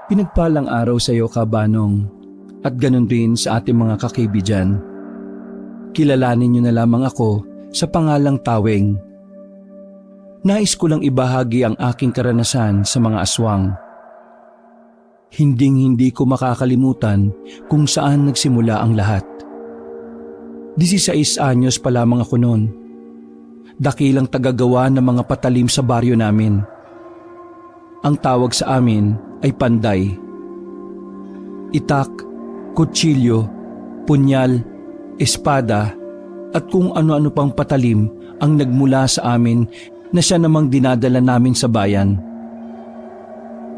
Pinagpalang araw sa iyo, Kabanong, at ganun rin sa ating mga kakaibigan. Kilalanin niyo na lamang ako sa pangalang Taweng. Nais ko lang ibahagi ang aking karanasan sa mga aswang. Hinding-hindi ko makakalimutan kung saan nagsimula ang lahat. 16 anyos pa lamang ako noon. Dakilang tagagawa ng mga patalim sa baryo namin. Ang tawag sa amin ay panday. Itak, kutsilyo, punyal, espada at kung ano-ano pang patalim ang nagmula sa amin na siya namang dinadala namin sa bayan.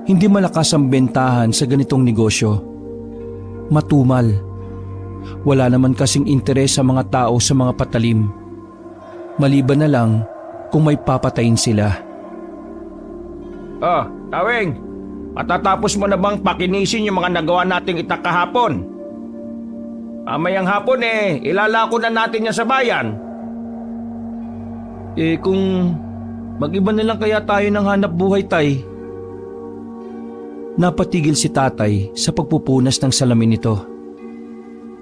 Hindi malakas ang bentahan sa ganitong negosyo. Matumal. Wala naman kasing interes sa mga tao sa mga patalim. Maliban na lang kung may papatayin sila. Oh, Taweng, matatapos mo na bang pakinisin yung mga nagawa nating itak kahapon? Mamayang hapon ilalako na natin yan sa bayan. Kung mag-iba na lang kaya tayo ng hanap buhay, Tay. Napatigil si Tatay sa pagpupunas ng salamin nito.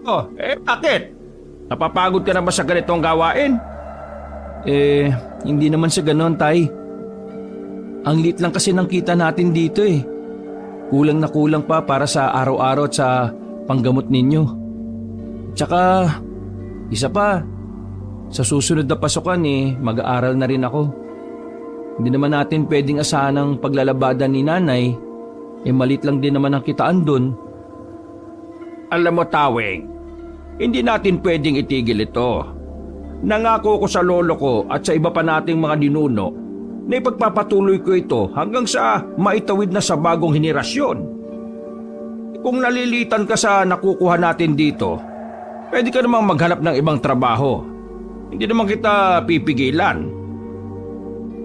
Oh, bakit? Napapagod ka na ba sa ganitong gawain? Hindi naman sa ganon, Tay. Ang liit lang kasi ng kita natin dito Kulang na kulang pa para sa araw-araw at sa panggamot ninyo. Tsaka, isa pa, sa susunod na pasukan mag-aaral na rin ako. Hindi naman natin pwedeng asahan ang paglalabada ni Nanay. Malit lang din naman ang kitaan dun. Alam mo, Taweng, hindi natin pwedeng itigil ito. Nangako ko sa lolo ko at sa iba pa nating mga ninuno na ipagpapatuloy ko ito hanggang sa maitawid na sa bagong henerasyon. Kung nalilitan ka sa nakukuha natin dito, pwede ka namang maghanap ng ibang trabaho. Hindi naman kita pipigilan.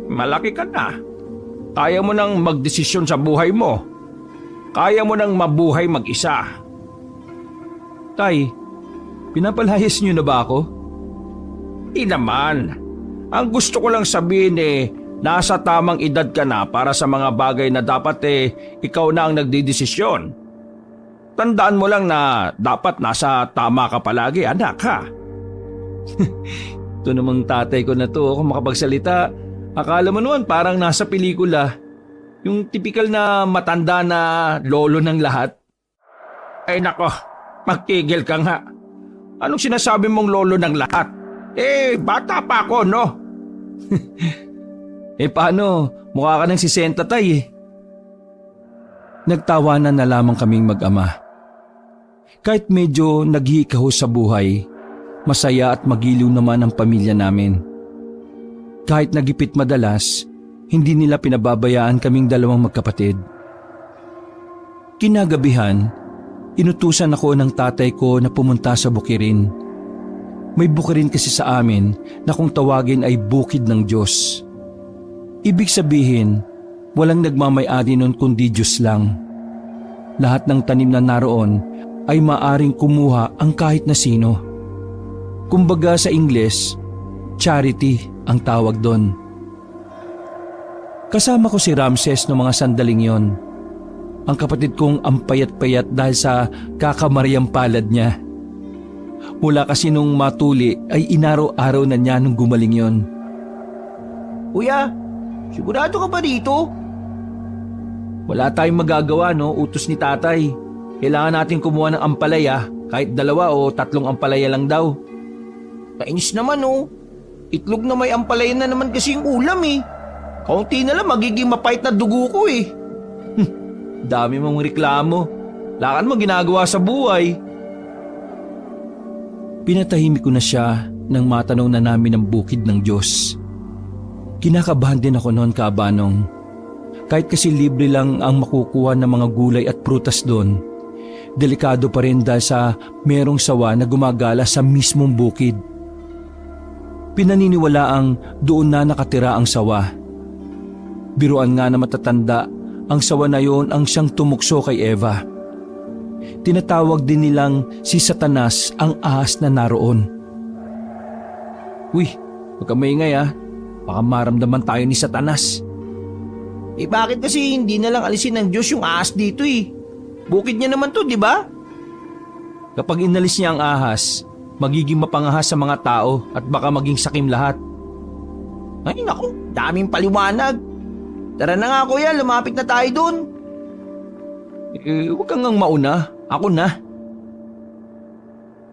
Malaki ka na. Kaya mo nang magdesisyon sa buhay mo. Kaya mo nang mabuhay mag-isa. Tay, pinapalayas niyo na ba ako? Di naman. Ang gusto ko lang sabihin nasa tamang edad ka na para sa mga bagay na dapat ikaw na ang nagdidesisyon. Tandaan mo lang na dapat nasa tama ka palagi, anak, ha? Ito namang tatay ko na to, kung makapagsalita, akala mo naman parang nasa pelikula. Yung tipikal na matanda na lolo ng lahat. Ay nako, magtigil ka nga. Anong sinasabi mong lolo ng lahat? Bata pa ako, no? Paano? Mukha ka ng 60, Tay. Nagtawanan na lamang kaming mag-ama. Kahit medyo naghihikaho sa buhay, masaya at magiliw naman ang pamilya namin. Kahit nagipit madalas, hindi nila pinababayaan kaming dalawang magkapatid. Kinagabihan, inutusan ako ng tatay ko na pumunta sa bukirin. May bukirin kasi sa amin na kung tawagin ay bukid ng Diyos. Ibig sabihin, walang nagmamay-ari nun kundi Diyos lang. Lahat ng tanim na naroon ay maaring kumuha ang kahit na sino. Kumbaga sa Ingles, charity ang tawag doon. Kasama ko si Ramses noong mga sandaling yon. Ang kapatid kong ampayat-payat dahil sa kakamaryang palad niya. Mula kasi nung matuli ay inaraw-araw na niya nung gumaling yon. Kuya, sigurado ka ba dito? Wala tayong magagawa, no? Utos ni tatay. Kailangan natin kumuha ng ampalaya, kahit 2 o 3 ampalaya lang daw. Kainis naman, Itlog na may ampalaya na naman kasi yung ulam, Kaunti na lang magiging mapait na dugo ko, Dami mong reklamo. Lakan mo ginagawa sa buhay. Pinatahimik ko na siya nang matanaw na namin ang bukid ng Diyos. Kinakabahan din ako noon, Kabanong. Kahit kasi libre lang ang makukuha ng mga gulay at prutas doon, delikado pa rin dahil sa merong sawa na gumagala sa mismong bukid. Pinaniniwalaang doon na nakatira ang sawa. Biruan nga na matatanda, ang sawa na yon ang siyang tumukso kay Eva. Tinatawag din nilang si Satanas ang ahas na naroon. Uy, huwag ka maingay, baka maramdaman tayo ni Satanas. Bakit kasi hindi na lang alisin ng Diyos yung ahas dito eh? Bukid niya naman to, di ba? Kapag inalis niya ang ahas, magiging mapangahas sa mga tao at baka maging sakim lahat. Ay naku, daming paliwanag. Tara na nga kuya, lumapit na tayo dun. Huwag kang ngang mauna, ako na.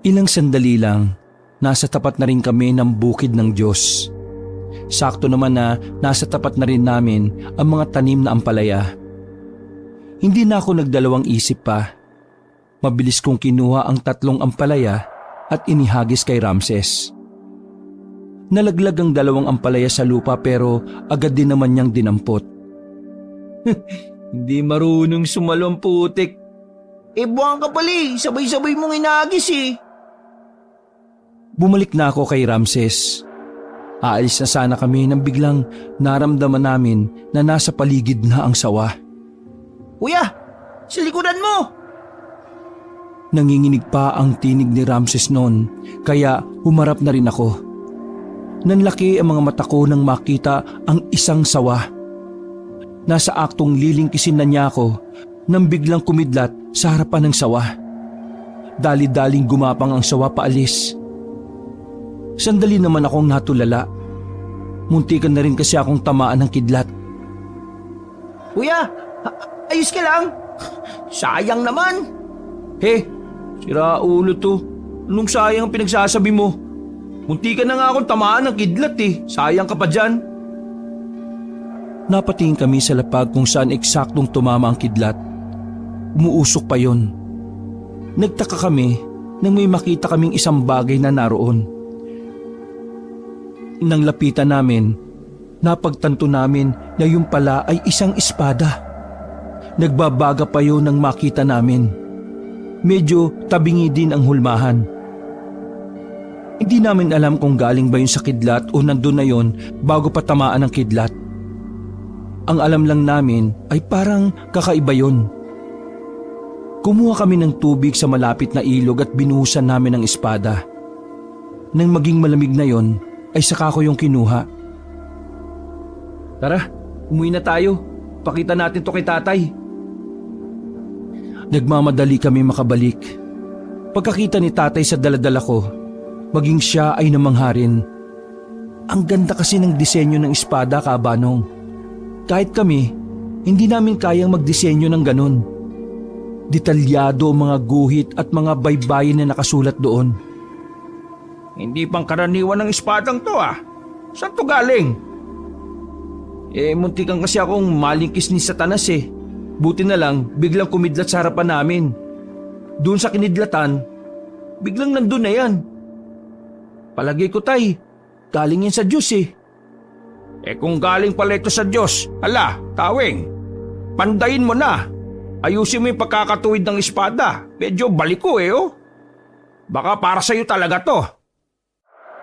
Ilang sandali lang, nasa tapat na rin kami ng bukid ng Diyos. Sakto naman na nasa tapat na rin namin ang mga tanim na ampalaya. Hindi na ako nagdalawang isip pa. Mabilis kong kinuha ang 3 ampalaya at inihagis kay Ramses. Nalaglag ang 2 ampalaya sa lupa pero agad din naman niyang dinampot. Hindi marunong sumalo ang putik. Buwang ka pala eh, sabay-sabay mong inagis eh. Bumalik na ako kay Ramses. Aalis na sana kami nang biglang naramdaman namin na nasa paligid na ang sawa. Kuya, sa likudan mo! Nanginginig pa ang tinig ni Ramses noon kaya humarap na rin ako. Nanlaki ang mga mata ko nang makita ang isang sawa. Nasa aktong lilingkisin na niya ako nang biglang kumidlat sa harapan ng sawa. Dali-daling gumapang ang sawa paalis. Sandali naman akong natulala. Muntikan na rin kasi akong tamaan ng kidlat. Kuya, ayos ka lang? Sayang naman. Sira ulo to. Anong sayang ang pinagsasabi mo? Muntikan na nga akong tamaan ng kidlat eh. Sayang ka pa dyan. Napatingin kami sa lapag kung saan eksaktong tumama ang kidlat. Umuusok pa yon. Nagtaka kami nang may makita kaming isang bagay na naroon. Nang lapitan namin, napagtanto namin na yung pala ay isang espada. Nagbabaga pa yun nang makita namin. Medyo tabingi din ang hulmahan. Hindi namin alam kung galing ba yun sa kidlat o nandun na yun bago pa tamaan ng kidlat. Ang alam lang namin ay parang kakaiba yun. Kumuha kami ng tubig sa malapit na ilog at binuhusan namin ang espada. Nang maging malamig na yon, ay saka ko yung kinuha. Tara, umuwi na tayo. Pakita natin to kay tatay. Nagmamadali kami makabalik. Pagkakita ni tatay sa daladala ko, maging siya ay namangharin. Ang ganda kasi ng disenyo ng espada, Kabanong. Kahit kami, hindi namin kayang magdisenyo ng ganon. Detalyado ang mga guhit at mga baybayin na nakasulat doon. Hindi pang karaniwan ng espadang to ah. Saan to galing? Muntikan kasi akong malingkis ni Satanas eh. Buti na lang, biglang kumidlat sa harapan namin. Doon sa kinidlatan, biglang nandun na yan. Palagay ko tay, galing yan sa Diyos eh. Kung galing pala ito sa Diyos, hala, Taweng, pandayin mo na. Ayusin mo yung pagkakatuwid ng espada. Medyo baliko eh oh. Baka para sa'yo talaga to.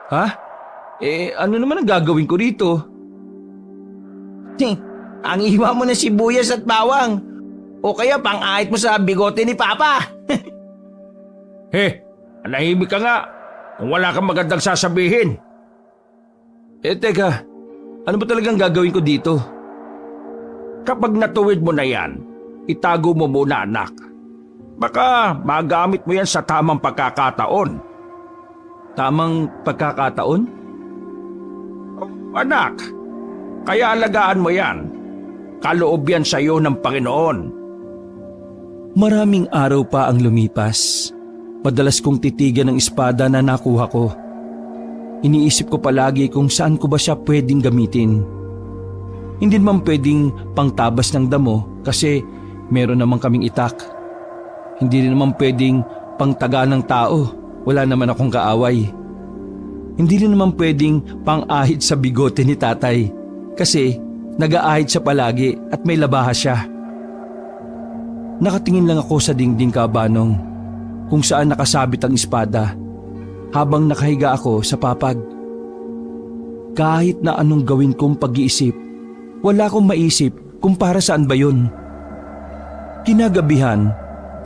Ha? Ano naman ang gagawin ko rito? Ang iwa mo na sibuyas at bawang. O kaya pang-ahit mo sa bigote ni Papa. Anahimik ka nga. Kung wala kang magandang sasabihin. Teka, ano ba talagang gagawin ko dito? Kapag natuwid mo na yan, itago mo muna anak. Baka magamit mo yan sa tamang pagkakataon. Tamang pagkakataon? Anak, kaya alagaan mo yan. Kaloob yan sa iyo ng Panginoon. Maraming araw pa ang lumipas. Madalas kong titigan ng espada na nakuha ko. Iniisip ko palagi kung saan ko ba siya pwedeng gamitin. Hindi naman pwedeng pangtabas ng damo kasi meron naman kaming itak. Hindi rin naman pwedeng pangtaga ng tao. Wala naman akong kaaway. Hindi rin naman pwedeng pang-ahit sa bigote ni tatay kasi nag-aahit siya palagi at may labahas siya. Nakatingin lang ako sa dingding, Kabanong, kung saan nakasabit ang espada habang nakahiga ako sa papag. Kahit na anong gawin kong pag-iisip, wala akong maisip kung para saan ba yun. Kinagabihan,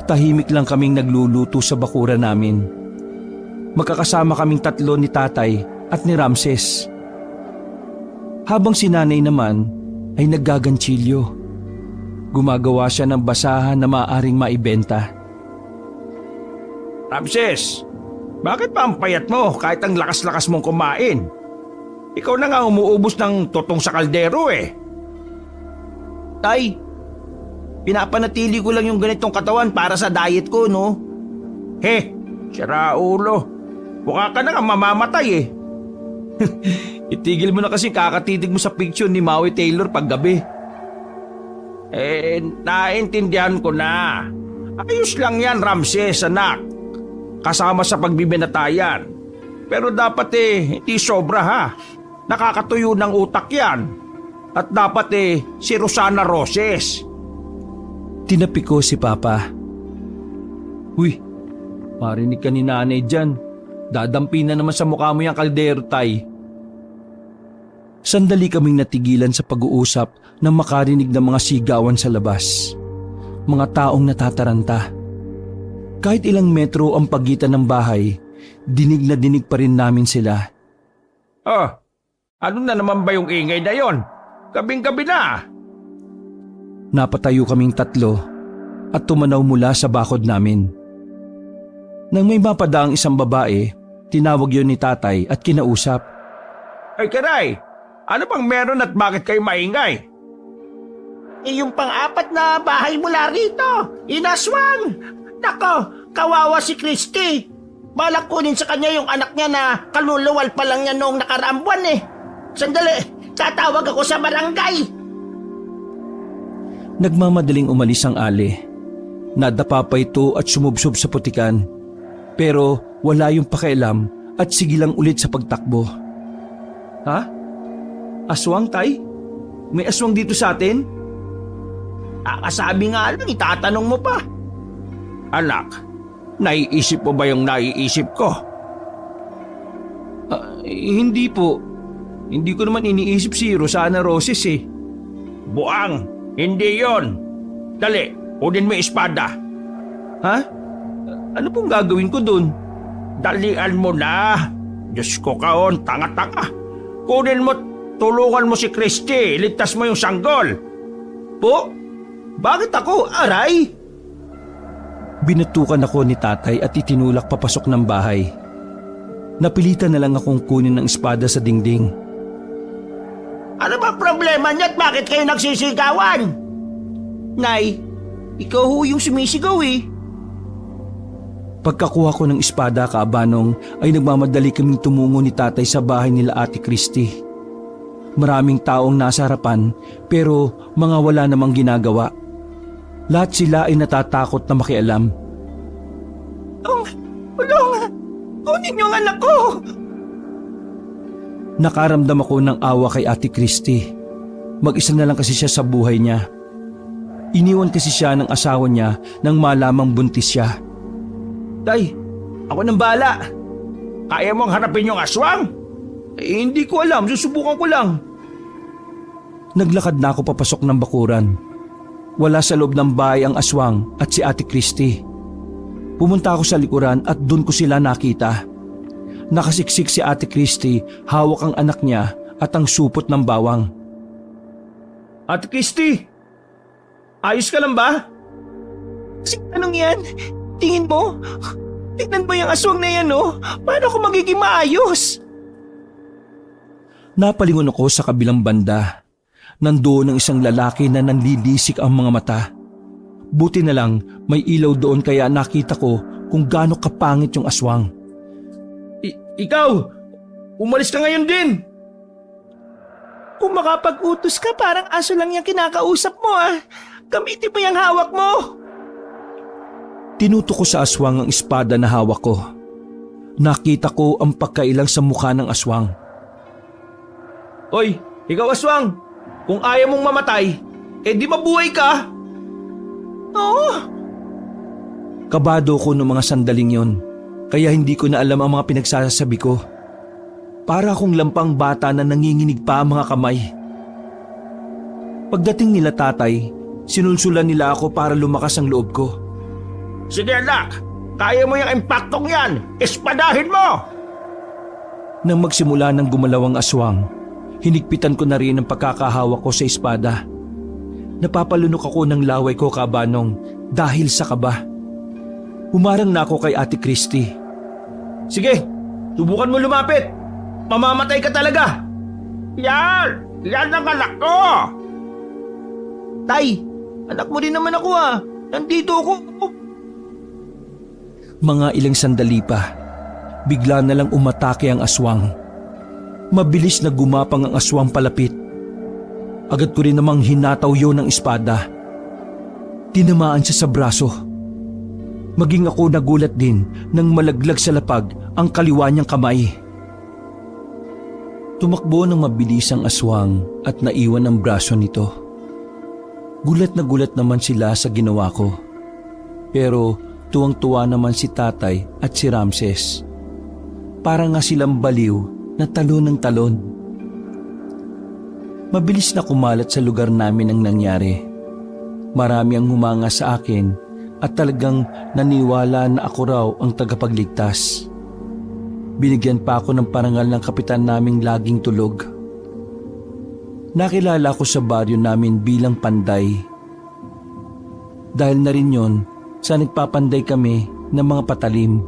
tahimik lang kaming nagluluto sa bakura namin. Magkakasama kaming 3 ni tatay at ni Ramses. Habang si nanay naman ay naggaganchilyo. Gumagawa siya ng basahan na maaaring maibenta. Ramses, bakit pa ang payat mo kahit ang lakas-lakas mong kumain? Ikaw na nga umuubos ng totong sa kaldero eh. Tay, pinapanatili ko lang yung ganitong katawan para sa diet ko, no? He, sira ulo. Mukha ka na nga mamamatay eh. Itigil mo na kasi kakatitig mo sa picture ni Maui Taylor paggabi. Naintindihan ko na. Ayos lang yan, Ramses, anak. Kasama sa pagbibinatayan. Pero dapat hindi sobra ha. Nakakatuyo ng utak yan. At dapat si Rosana Roses. Tinapi ko si Papa. Uy, marinig ka ni nanay dyan. Dadampi na naman sa mukha mo yung kaldero, Tay. Sandali kaming natigilan sa pag-uusap nang makarinig ng mga sigawan sa labas. Mga taong natataranta. Kahit ilang metro ang pagitan ng bahay, dinig na dinig pa rin namin sila. Oh, ano na naman ba yung ingay na yon? Gabing-gabi na. Napatayo kaming tatlo at tumanaw mula sa bakod namin. Nang may mapadaang isang babae, tinawag yon ni tatay at kinausap. Ay karay, ano bang meron at bakit kayo maingay? Yung pang-apat na bahay mula rito, inaswang! Nako, kawawa si Christy. Balak kunin sa kanya yung anak niya na kaluluwal pa lang niya noong nakaraang buwan eh. Sandali, tatawag ako sa barangay. Nagmamadaling umalis ang Ali. Nadapa pa ito at sumubsob sa putikan. Pero wala yung pakialam at sige lang ulit sa pagtakbo. Ha? Aswang, Tay? May aswang dito sa atin? Sabi nga lang, itatanong mo pa. Anak, naiisip mo ba yung naiisip ko? Hindi po. Hindi ko naman iniisip si Rosana Roses eh. Buang, hindi yon. Dali, kunin mo yung espada. Ha? Ano pong gagawin ko dun? Dalian mo na. Diyos ko kaon, tanga-tanga. Kunin mo, tulungan mo si Christy, ligtas mo yung sanggol. Po? Bakit ako? Aray! Binatukan ako ni tatay at itinulak papasok ng bahay. Napilitan na lang akong kunin ng espada sa dingding. Ano ba problema niya at bakit kayo nagsisigawan? Nay, ikaw ho yung sumisigaw eh. Pagkakuha ko ng espada kaabanong ay nagmamadali kaming tumungo ni tatay sa bahay nila Ate Christy. Maraming taong nasa harapan pero mga wala namang ginagawa. Lahat sila ay natatakot na makialam. Tulong! Kunin yung anak ko! Nakaramdam ako ng awa kay Ate Christy. Mag-isa na lang kasi siya sa buhay niya. Iniwan kasi siya ng asawa niya nang malamang buntis siya. Tay, ako nang bahala. Kaya mong harapin yung aswang? Hindi ko alam, susubukan ko lang. Naglakad na ako papasok ng bakuran. Wala sa loob ng bahay ang aswang at si Ate Christy. Pumunta ako sa likuran at doon ko sila nakita. Nakasiksik si Ate Christy, hawak ang anak niya at ang supot ng bawang. Ate Christy, ayos ka lang ba? Anong yan? Tingin mo? Tingnan mo yung aswang na yan, oh. Paano ako magiging maayos? Napalingon ako sa kabilang banda. Nandoon ang isang lalaki na nanlilisik ang mga mata. Buti na lang may ilaw doon kaya nakita ko kung gaano kapangit yung aswang. Ikaw, umalis ka ngayon din. Kung makapag-utos ka, parang aso lang yung kinakausap mo ah. Gamitin mo yung hawak mo. Tinutok ko sa aswang ang espada na hawak ko. Nakita ko ang pagkailang sa mukha ng aswang. Hoy, ikaw aswang, kung ayaw mong mamatay, di mabuhay ka. Oo. Kabado ko noong mga sandaling yon, kaya hindi ko na alam ang mga pinagsasabi ko. Para akong lampang bata na nanginginig pa ang mga kamay. Pagdating nila tatay, sinulsulan nila ako para lumakas ang loob ko. Sige anak, kaya mo yung impaktong yan, espadahin mo! Nang magsimula ng gumalaw ang aswang, Hinigpitan ko na rin ang pagkakahawak ko sa espada. Napapalunok ako ng laway ko, Kabanong, dahil sa kaba. Humarang na ako kay Ate Christy. Sige, subukan mo lumapit. Mamamatay ka talaga. Yan! Yan ang anak ko! Tay, anak mo din naman ako ah. Nandito ako. Mga ilang sandali pa, bigla na lang umatake ang aswang. Mabilis na gumapang ang aswang palapit. Agad ko rin namang hinataw yun ng espada. Tinamaan siya sa braso. Maging ako nagulat din nang malaglag sa lapag ang kaliwa niyang kamay. Tumakbo ng mabilis ang aswang at naiwan ang braso nito. Gulat na gulat naman sila sa ginawa ko. Pero tuwang-tuwa naman si tatay at si Ramses. Para nga silang baliw na talon ng talon. Mabilis na kumalat sa lugar namin ang nangyari. Marami ang humanga sa akin at talagang naniwala na ako raw ang tagapagligtas. Binigyan pa ako ng parangal ng kapitan naming laging tulog. Nakilala ko sa baryo namin bilang Panday. Dahil na rin yon sa nagpapanday kami ng mga patalim.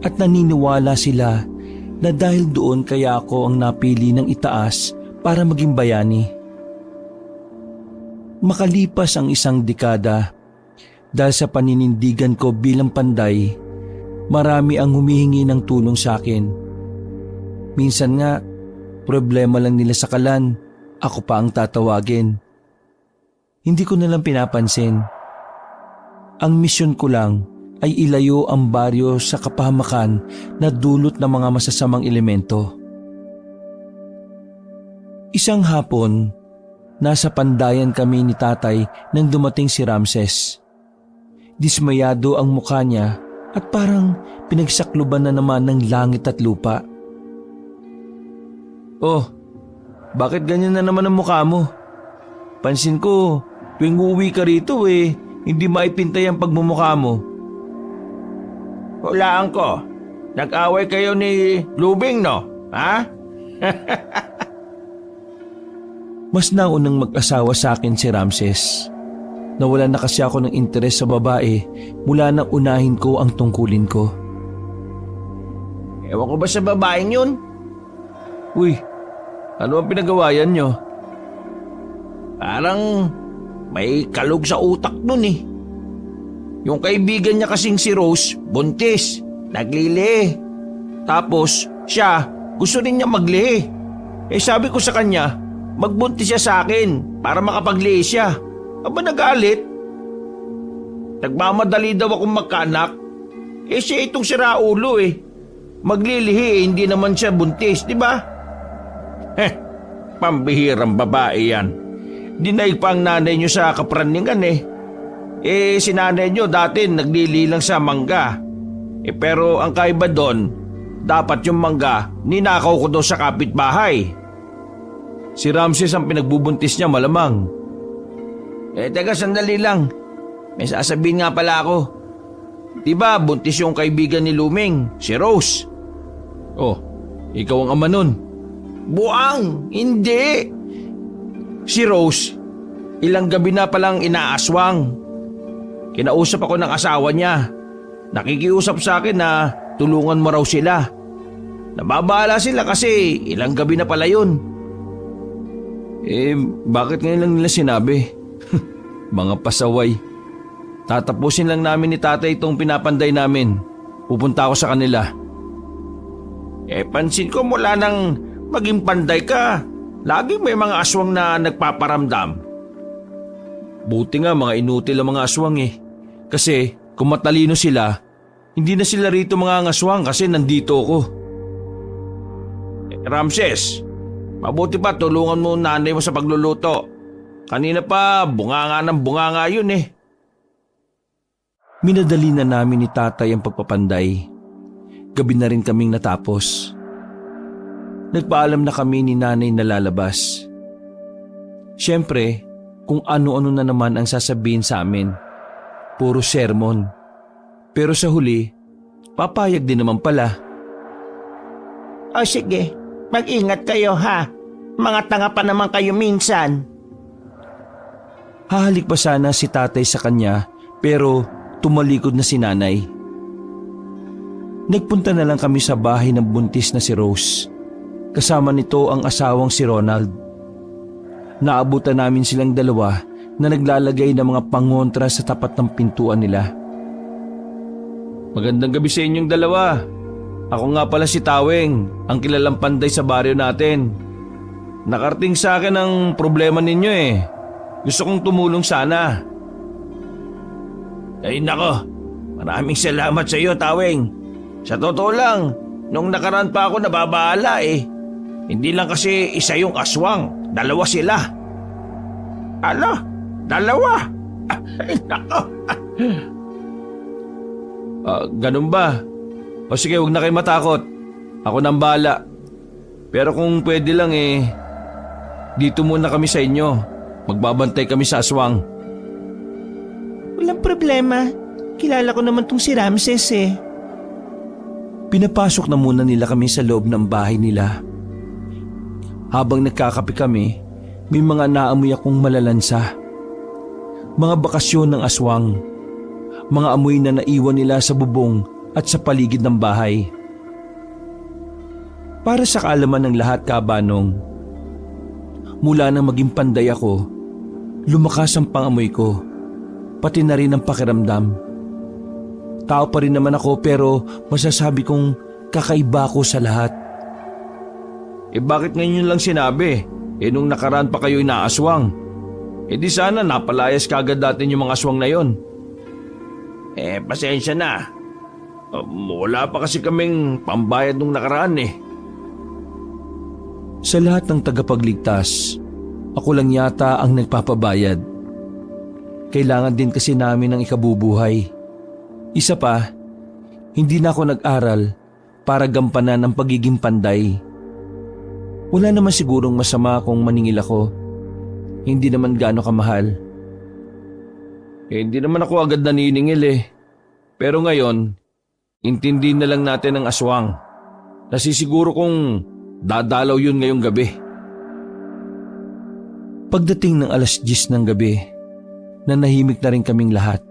At naniniwala sila na dahil doon kaya ako ang napili ng itaas para maging bayani. Makalipas ang isang dekada, dahil sa paninindigan ko bilang Panday, marami ang humihingi ng tulong sa akin. Minsan nga, problema lang nila sa kalan, ako pa ang tatawagin. Hindi ko nalang pinapansin. Ang misyon ko lang ay ilayo ang baryo sa kapahamakan na dulot ng mga masasamang elemento. Isang hapon, nasa Pandayan kami ni tatay nang dumating si Ramses. Dismayado ang mukha niya at parang pinagsakluban na naman ng langit at lupa. Oh, bakit ganyan na naman ang mukha mo? Pansin ko, tuwing uuwi ka rito hindi maipintay ang pagmumukha mo. Hulaan ko. Nag-away kayo ni Lubing, no? Ha? Mas naunang mag-asawa sa akin si Ramses. Nawalan na kasi ako ng interes sa babae mula nang unahin ko ang tungkulin ko. Ewan ko ba sa babaeng yun? Uy, ano ang pinagawayan nyo? Parang may kalog sa utak nun eh. Yung kaibigan niya kasing si Rose, buntis, naglili. Tapos siya, gusto rin niya maglihi. Sabi ko sa kanya, magbuntis siya sa akin para makapaglihi siya. Aba nagalit. Nagmamadali daw akong magkaanak. Siya itong siraulo Maglilihi hindi naman siya buntis, di ba? Pambihirang babae yan. Dinaig pa ang nanay niyo sa kapraningan si nanay niyo dati naglili lang sa mangga. Pero ang kaiba doon, dapat yung mangga ninakaw ko daw sa kapitbahay. Si Ramses ang pinagbubuntis niya malamang. Teka sandali lang. May sasabihin nga pala ako. Diba buntis yung kaibigan ni Luming, si Rose? Oh, ikaw ang ama nun. Buang, hindi. Si Rose, ilang gabi na palang inaaswang. Kinausap ako ng asawa niya. Nakikiusap sa akin na tulungan mo raw sila. Nababala sila kasi ilang gabi na pala yun. Bakit ngayon lang nila sinabi? Mga pasaway. Tatapusin lang namin ni tatay itong pinapanday namin. Pupunta ako sa kanila. Pansin ko mula nang maging panday ka, laging may mga aswang na nagpaparamdam. Buti nga mga inutil ang mga aswang Kasi kung matalino sila, hindi na sila rito mga aswang kasi nandito ako. Ramses, mabuti pa tulungan mo nanay mo sa pagluluto. Kanina pa bunganga ng bunganga yun Minadali na namin ni tatay ang pagpapanday. Gabi na rin kaming natapos. Nagpaalam na kami ni nanay na lalabas. Siyempre, kung ano-ano na naman ang sasabihin sa amin. Puro sermon. Pero sa huli, papayag din naman pala. O sige, mag-ingat kayo ha. Mga tanga pa naman kayo minsan. Hahalik pa sana si tatay sa kanya pero tumalikod na si nanay. Nagpunta na lang kami sa bahay ng buntis na si Rose. Kasama nito ang asawang si Ronald. Naabutan namin silang dalawa na naglalagay ng mga pangontra sa tapat ng pintuan nila. Magandang gabi sa inyong dalawa. Ako nga pala si Taweng, ang kilalang panday sa baryo natin. Nakarating sa akin ang problema ninyo eh. Gusto kong tumulong sana. Ay nako, maraming salamat sa iyo, Taweng. Sa totoo lang, nung nakaraan pa ako nababahala eh. Hindi lang kasi isa yung aswang, dalawa sila. Ano? Dalawa? Ay nako. Ganun ba? O sige, huwag na kayo matakot. Ako nang bahala. Pero kung pwede lang eh, dito muna kami sa inyo. Magbabantay kami sa aswang. Walang problema. Kilala ko naman tong si Ramses eh. Pinapasok na muna nila kami sa loob ng bahay nila. Habang nagkakape kami, may mga naamoy akong malalansa. Mga bakasyon ng aswang. Mga amoy na naiwan nila sa bubong at sa paligid ng bahay. Para sa kaalaman ng lahat, kabanong, mula nang maging panday ako, lumakas ang pangamoy ko, pati na rin ang pakiramdam. Tao pa rin naman ako pero masasabi kong kakaiba ko sa lahat. Eh bakit ngayon lang sinabi? Eh nung nakaraan pa kayo inaaswang. Eh di sana napalayas kagad natin yung mga aswang na yon. Eh pasensya na. Wala pa kasi kaming pambayad nung nakaraan eh. Sa lahat ng tagapagligtas, ako lang yata ang nagpapabayad. Kailangan din kasi namin ng ikabubuhay. Isa pa, hindi na ako nag-aral para gampanan ang pagiging panday. Wala naman sigurong masama kung maningil ako. Hindi naman gaano kamahal. Eh hindi naman ako agad naniningil eh. Pero ngayon, intindi na lang natin ang aswang. Nasisiguro kong dadalaw yun ngayong gabi. Pagdating ng 10:00 ng gabi, nanahimik na rin kaming lahat.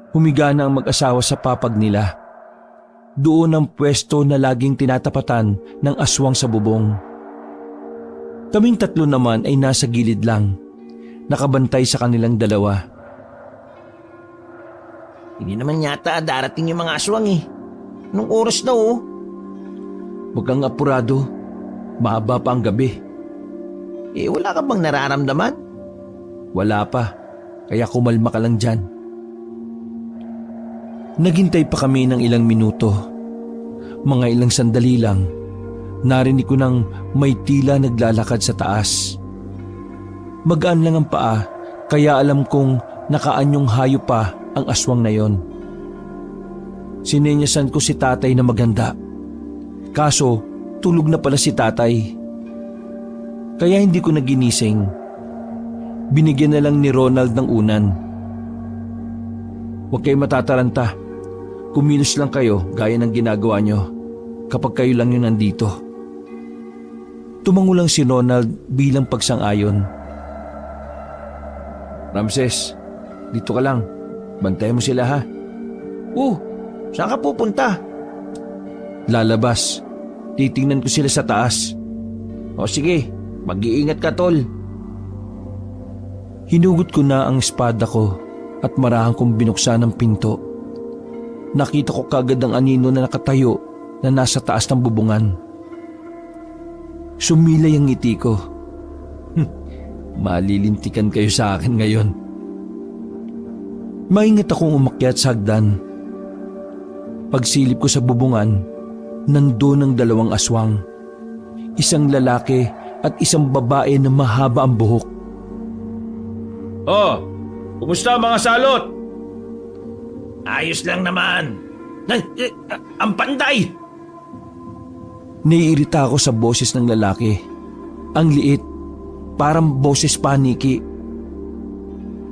Humiga na ang mag-asawa sa papag nila. Doon ang pwesto na laging tinatapatan ng aswang sa bubong. Kaming tatlo naman ay nasa gilid lang, nakabantay sa kanilang dalawa. Hindi naman yata darating yung mga aswang eh. Nung oras na oh. Huwag kang apurado, mahaba pa ang gabi. Eh wala ka bang nararamdaman? Wala pa, kaya kumalma ka lang dyan. Naghintay pa kami ng ilang minuto. Mga ilang sandali lang, narinig ko nang may tila naglalakad sa taas. Magaan lang ang paa, kaya alam kong nakaanyong hayop pa ang aswang na yon. Sinenyasan ko si tatay na maganda. Kaso, tulog na pala si tatay. Kaya hindi ko naginising. Binigyan na lang ni Ronald ng unan. Huwag kayo matataranta. Kumilos lang kayo gaya ng ginagawa nyo kapag kayo lang yung nandito. Tumango lang si Ronald bilang pagsang-ayon. Ramses, dito ka lang. Bantayan mo sila ha. Saan ka pupunta? Lalabas. Titingnan ko sila sa taas. O sige, mag-iingat ka tol. Hinugot ko na ang espada ko at marahan kong binuksan ang pinto. Nakita ko kagad ang anino na nakatayo na nasa taas ng bubungan. Sumilay ang ngiti ko. Malilintikan kayo sa akin ngayon. Maingat akong umakyat sa hagdan. Pagsilip ko sa bubungan, nandoon ang dalawang aswang. Isang lalaki at isang babae na mahaba ang buhok. Oh, kumusta mga salot? Ayos lang naman. Ang panday! Naiirita ako sa boses ng lalaki. Ang liit, parang boses paniki.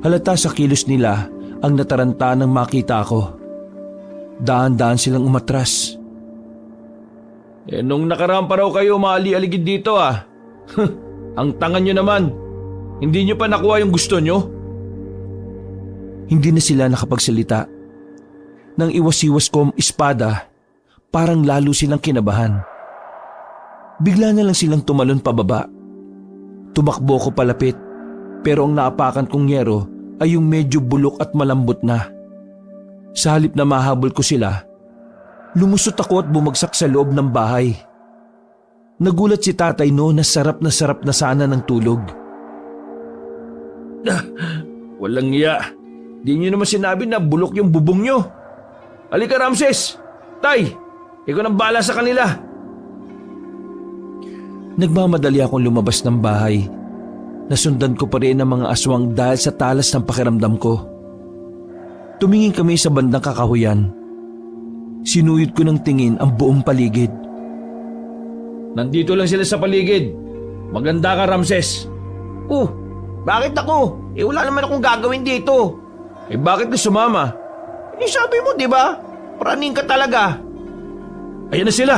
Halata sa kilos nila ang nataranta nang makita ako. Daan-daan silang umatras. Eh nung nakaraan pa raw kayo maali-aligid dito ah. Ang tanga nyo naman. Hindi nyo pa nakuha yung gusto nyo? Hindi na sila nakapagsalita. Nang iwas-iwas ko ang espada, parang lalo silang kinabahan. Bigla na lang silang tumalon pababa. Tumakbo ko palapit, pero ang naapakan kong yero ay yung medyo bulok at malambot na. Sa halip na mahabol ko sila, lumusot ako at bumagsak sa loob ng bahay. Nagulat si tatay no na sarap na sana ng tulog. Walang iya. Di nyo naman sinabi na bulok yung bubong nyo. Halika Ramses! Tay! Ikaw nang bahala sa kanila. Nagmamadali akong lumabas ng bahay. Nasundan ko pa rin ang mga aswang dahil sa talas ng pakiramdam ko. Tumingin kami sa bandang kakahuyan. Sinuyod ko ng tingin ang buong paligid. Nandito lang sila sa paligid. Maganda ka Ramses. Oh, bakit ako? Wala naman akong gagawin dito. Bakit ka sumama? Sabi mo, di ba? Praning ka talaga. Ayan na sila.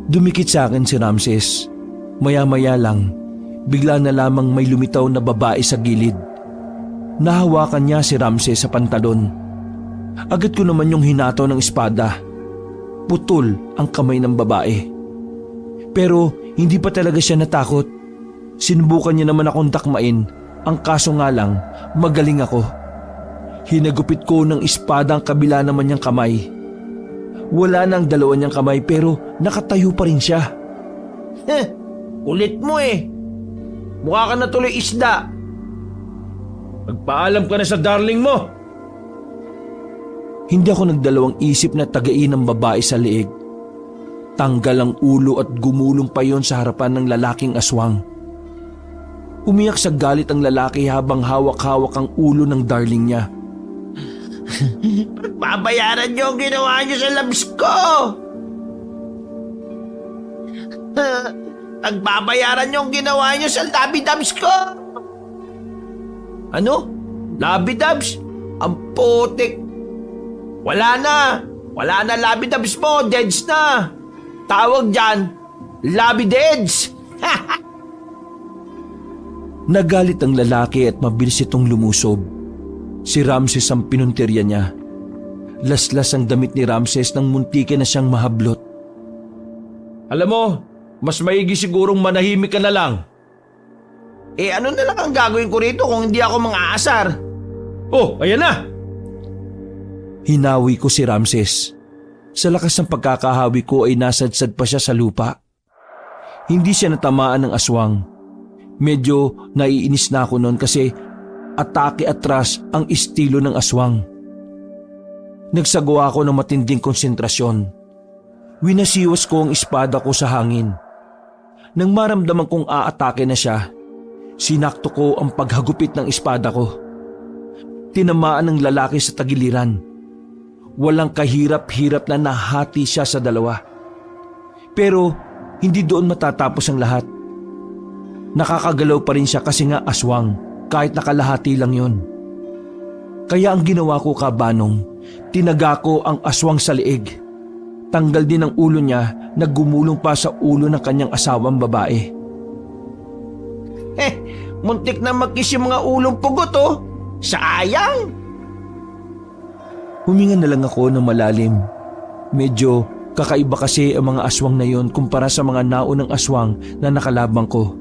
Dumikit sa akin si Ramses. Maya-maya lang, bigla na lamang may lumitaw na babae sa gilid. Nahawakan niya si Ramses sa pantalon. Agad ko naman yung hinato ng espada. Putol ang kamay ng babae. Pero hindi pa talaga siya natakot. Sinubukan niya naman akong dakmain. Ang kaso nga lang, magaling ako. Hinagupit ko ng espada ang kabila naman niyang kamay. Wala na ang dalawa niyang kamay pero nakatayo pa rin siya. Kulit mo eh. Mukha ka na tuloy isda. Magpaalam ka na sa darling mo. Hindi ako nagdalawang isip na tagain ang babae sa leeg. Tanggal ang ulo at gumulong pa yon sa harapan ng lalaking aswang. Umiyak sa galit ang lalaki habang hawak-hawak ang ulo ng darling niya. Babayaran niyo ang ginawa niyo sa labs ko. Pagbabayaran niyo ang ginawa niyo sa labi-dabs ko. Ano? Labi-dabs? Ang putik. Wala na labi-dabs mo. Deads na. Tawag dyan, labi-deads. Nagalit ang lalaki at mabilis itong lumusob. Si Ramses ang pinuntirya niya. Laslas ang damit ni Ramses nang muntikin na siyang mahablot. Alam mo, mas maigi sigurong manahimik ka na lang. Ano na lang ang gagawin ko rito kung hindi ako mang-aasar? Oh, ayan na! Hinawi ko si Ramses. Sa lakas ng pagkakahawi ko ay nasadsad pa siya sa lupa. Hindi siya natamaan ng aswang. Medyo naiinis na ako noon kasi atake atras ang estilo ng aswang. Nagsagawa ako ng matinding konsentrasyon. Winasiwas ko ang espada ko sa hangin. Nang maramdaman kong aatake na siya, sinakto ko ang paghagupit ng espada ko. Tinamaan ng lalaki sa tagiliran. Walang kahirap-hirap na nahati siya sa dalawa. Pero hindi doon matatapos ang lahat. Nakakagalaw pa rin siya kasi nga aswang kahit nakalahati lang yon. Kaya ang ginawa ko kabanong, tinaga ko ang aswang sa leeg. Tanggal din ang ulo niya na gumulong pa sa ulo ng kanyang asawang babae. Muntik na magkis yung mga ulong pugot oh. Sayang! Huminga na lang ako ng malalim. Medyo kakaiba kasi ang mga aswang na yon kumpara sa mga naunang aswang na nakalabang ko.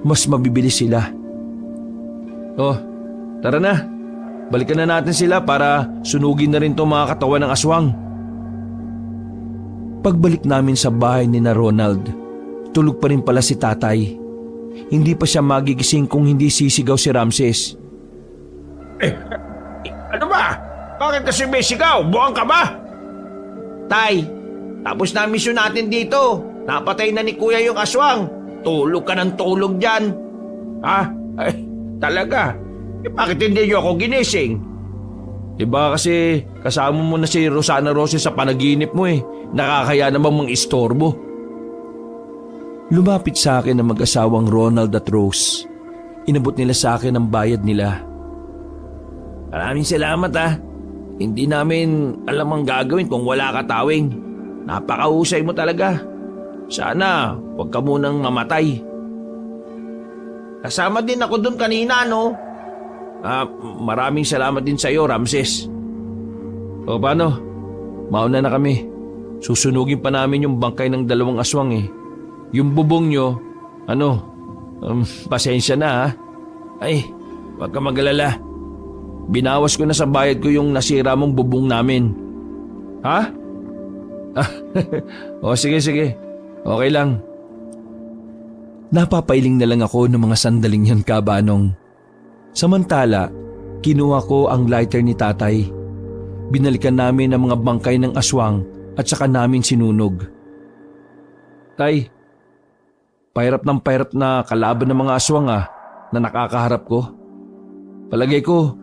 Mas mabibilis sila. Oh, tara na. Balikan na natin sila para sunugin na rin itong mga katawan ng aswang. Pagbalik namin sa bahay ni na Ronald, tulog pa rin pala si tatay. Hindi pa siya magigising kung hindi sisigaw si Ramses. Ano ba? Bakit kasi may sigaw? Buwang ka ba? Tay, tapos na misyon natin dito. Napatay na ni kuya yung aswang. Tulog ka ng tulog dyan. Ha? Ay, talaga? Bakit hindi niyo ako ginising? Diba kasi kasama mo na si Rosana Roses sa panaginip mo eh. Nakakaya namang mang-istorbo. Lumapit sa akin ang mag-asawang Ronald at Rose. Inabot nila sa akin ang bayad nila. Maraming salamat ha. Hindi namin alam ang gagawin kung wala ka tawing. Napakahusay mo talaga. Sana huwag ka munang mamatay. Kasama din ako doon kanina, no? Maraming salamat din sa iyo, Ramses. O paano? Mauna na kami. Susunugin pa namin yung bangkay ng 2 aswang eh. Yung bubong nyo, pasensya na ha. Ay, huwag ka mag-alala. Binawas ko na sa bayad ko yung nasira mong bubong namin. Ha? O sige. Okay lang. Napapailing na lang ako ng mga sandaling yan, Kabanong. Samantala, kinuha ko ang lighter ni tatay. Binalikan namin ang mga bangkay ng aswang at saka namin sinunog. Tay, pahirap na kalaban ng mga aswang na nakakaharap ko. Palagay ko,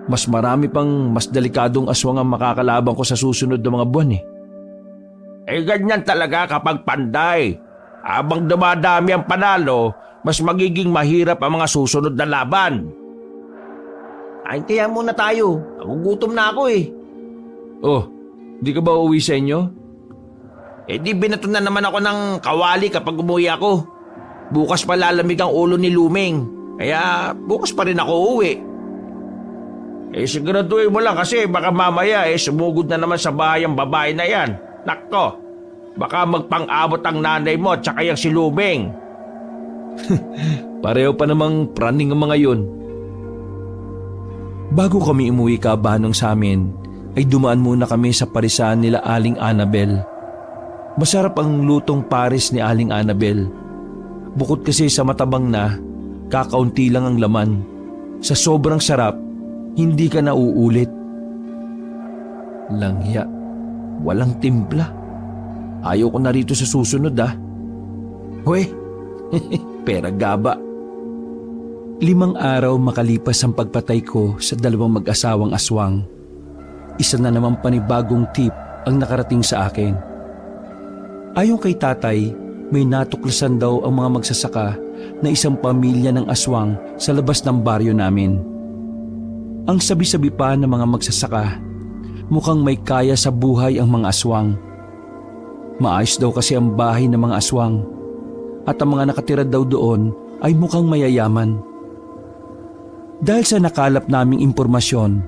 mas marami pang mas delikadong aswang ang makakalaban ko sa susunod na mga buwan eh. Ganyan talaga kapag panday. Habang dumadami ang panalo, mas magiging mahirap ang mga susunod na laban. Kaya muna tayo. Nagugutom na ako eh. Oh, di ka ba uuwi sa inyo? Di binato na naman ako ng kawali kapag umuwi ako. Bukas pa lalamig ang ulo ni Luming. Kaya bukas pa rin ako uuwi. Siguraduhin mo lang kasi baka mamaya sumugod na naman sa bahay ang babae na yan. Nakko, baka magpang-abot ang nanay mo at saka yung si Luming. Pareho pa namang praning ang mga yun. Bago kami umuwi, Kabanong, sa amin, ay dumaan muna kami sa parisan nila Aling Annabel. Masarap ang lutong pares ni Aling Annabel. Bukod kasi sa matabang na, kakaunti lang ang laman. Sa sobrang sarap, hindi ka nauulit. Langya, walang timpla. Ayaw ko na rito sa susunod Hoy, pera gaba. 5 araw makalipas ang pagpatay ko sa 2 mag-asawang aswang. Isa na naman panibagong tip ang nakarating sa akin. Ayon kay tatay, may natuklasan daw ang mga magsasaka na isang pamilya ng aswang sa labas ng baryo namin. Ang sabi-sabi pa ng mga magsasaka, mukhang may kaya sa buhay ang mga aswang. Maayos daw kasi ang bahay ng mga aswang at ang mga nakatira daw doon ay mukhang mayayaman. Dahil sa nakalap naming impormasyon,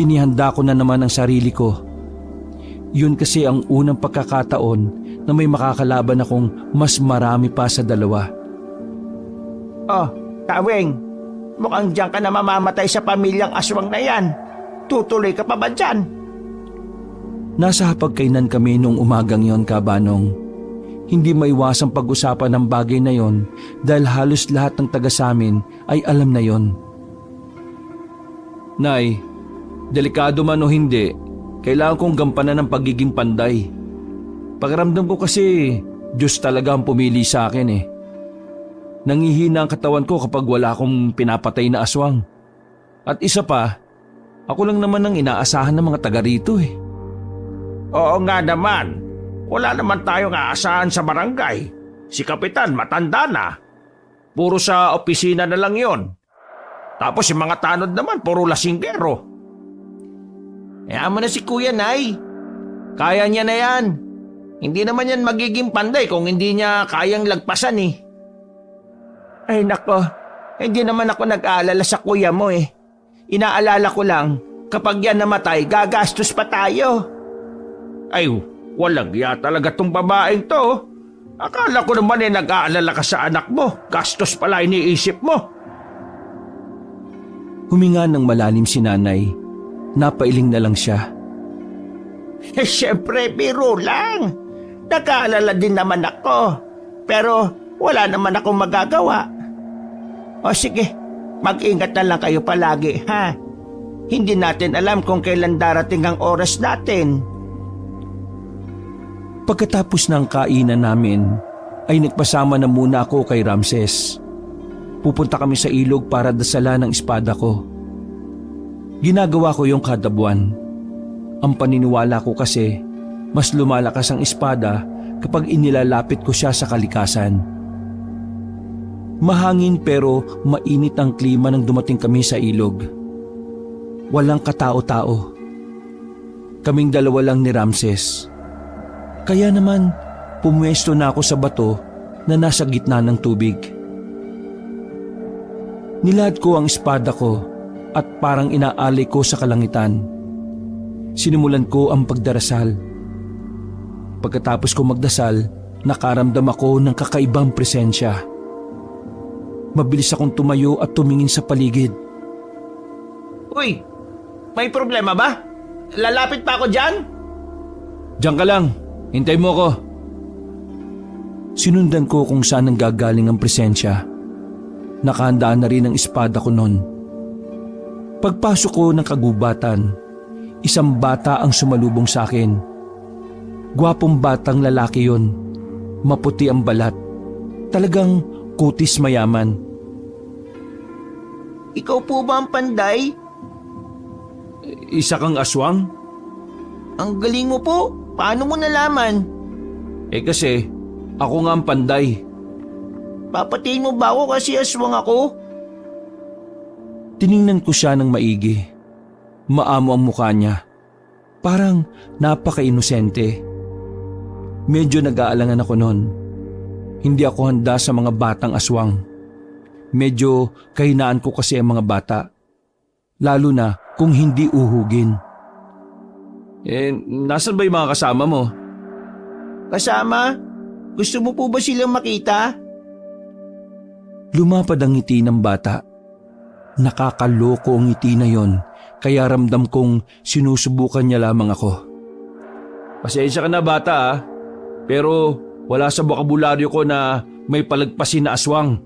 inihanda ko na naman ang sarili ko. Yun kasi ang unang pagkakataon na may makakalaban akong mas marami pa sa 2. Oh, Taweng, mukhang diyan ka na mamamatay sa pamilyang aswang na yan. Tutuloy ka pa ba dyan? Nasa hapagkainan kami nung umagang yon, Kabanong. Hindi maiwasang pag-usapan ng bagay na yon dahil halos lahat ng taga sa amin ay alam na yon. Nay, delikado man o hindi, kailangan kong gampanan ng pagiging panday. Pakiramdam ko kasi Diyos talaga ang pumili sa akin eh. Nangihina ang katawan ko kapag wala akong pinapatay na aswang. At isa pa, ako lang naman ang inaasahan ng mga taga rito eh. Oo nga naman. Wala naman tayong aasahan sa barangay. Si Kapitan matanda na. Puro sa opisina na lang yon. Tapos yung mga tanod naman, puro lasinggero. Hayaan mo na si Kuya, Nay. Kaya niya na yan. Hindi naman yan magiging panday kung hindi niya kayang lagpasan eh. Ay nako, hindi naman ako nag-aalala sa kuya mo eh. Inaalala ko lang, kapag yan namatay, gagastos pa tayo. Ay, walang ya talaga tong babaeng to. Akala ko naman nag-aalala ka sa anak mo. Gastos pala iniisip mo. Huminga ng malalim si nanay. Napailing na lang siya. Siyempre, biro lang. Nag-aalala din naman ako. Pero wala naman akong magagawa. O sige, mag-ingat na lang kayo palagi, ha? Hindi natin alam kung kailan darating ang oras natin. Pagkatapos ng kainan namin, ay nagpasama na muna ako kay Ramses. Pupunta kami sa ilog para dasalan ang espada ko. Ginagawa ko yung kada buwan. Ang paniniwala ko kasi, mas lumalakas ang espada kapag inilalapit ko siya sa kalikasan. Mahangin pero mainit ang klima nang dumating kami sa ilog. Walang katao-tao. Kaming 2 lang ni Ramses. Kaya naman, pumuesto na ako sa bato na nasa gitna ng tubig. Nilad ko ang espada ko at parang inaalay ko sa kalangitan. Sinimulan ko ang pagdarasal. Pagkatapos ko magdasal, nakaramdam ako ng kakaibang presensya. Mabilis akong tumayo at tumingin sa paligid. Uy, may problema ba? Lalapit pa ako dyan? Diyan ka lang, hintay mo ko. Sinundan ko kung saan nanggagaling ang presensya. Nakahandaan na rin ang espada ko noon. Pagpasok ko ng kagubatan, isang bata ang sumalubong sa akin. Gwapong batang lalaki yon. Maputi ang balat. Talagang kutis mayaman. Ikaw po ba ang panday? Isa kang aswang? Ang galing mo po. Paano mo nalaman? Kasi, ako nga ang panday. Papatayin mo ba ako kasi aswang ako? Tiningnan ko siya ng maigi. Maamo ang mukha niya. Parang napaka-inosente. Medyo nag-aalangan ako noon. Hindi ako handa sa mga batang aswang. Medyo kahinaan ko kasi ang mga bata. Lalo na kung hindi uhugin. Nasaan ba yung mga kasama mo? Kasama? Gusto mo po ba silang makita? Lumapad ang ngiti ng bata. Nakakaloko ang ngiti na yon, kaya ramdam kong sinusubukan niya lamang ako. Pasensya ka na bata pero wala sa bokabularyo ko na may palagpasin na aswang.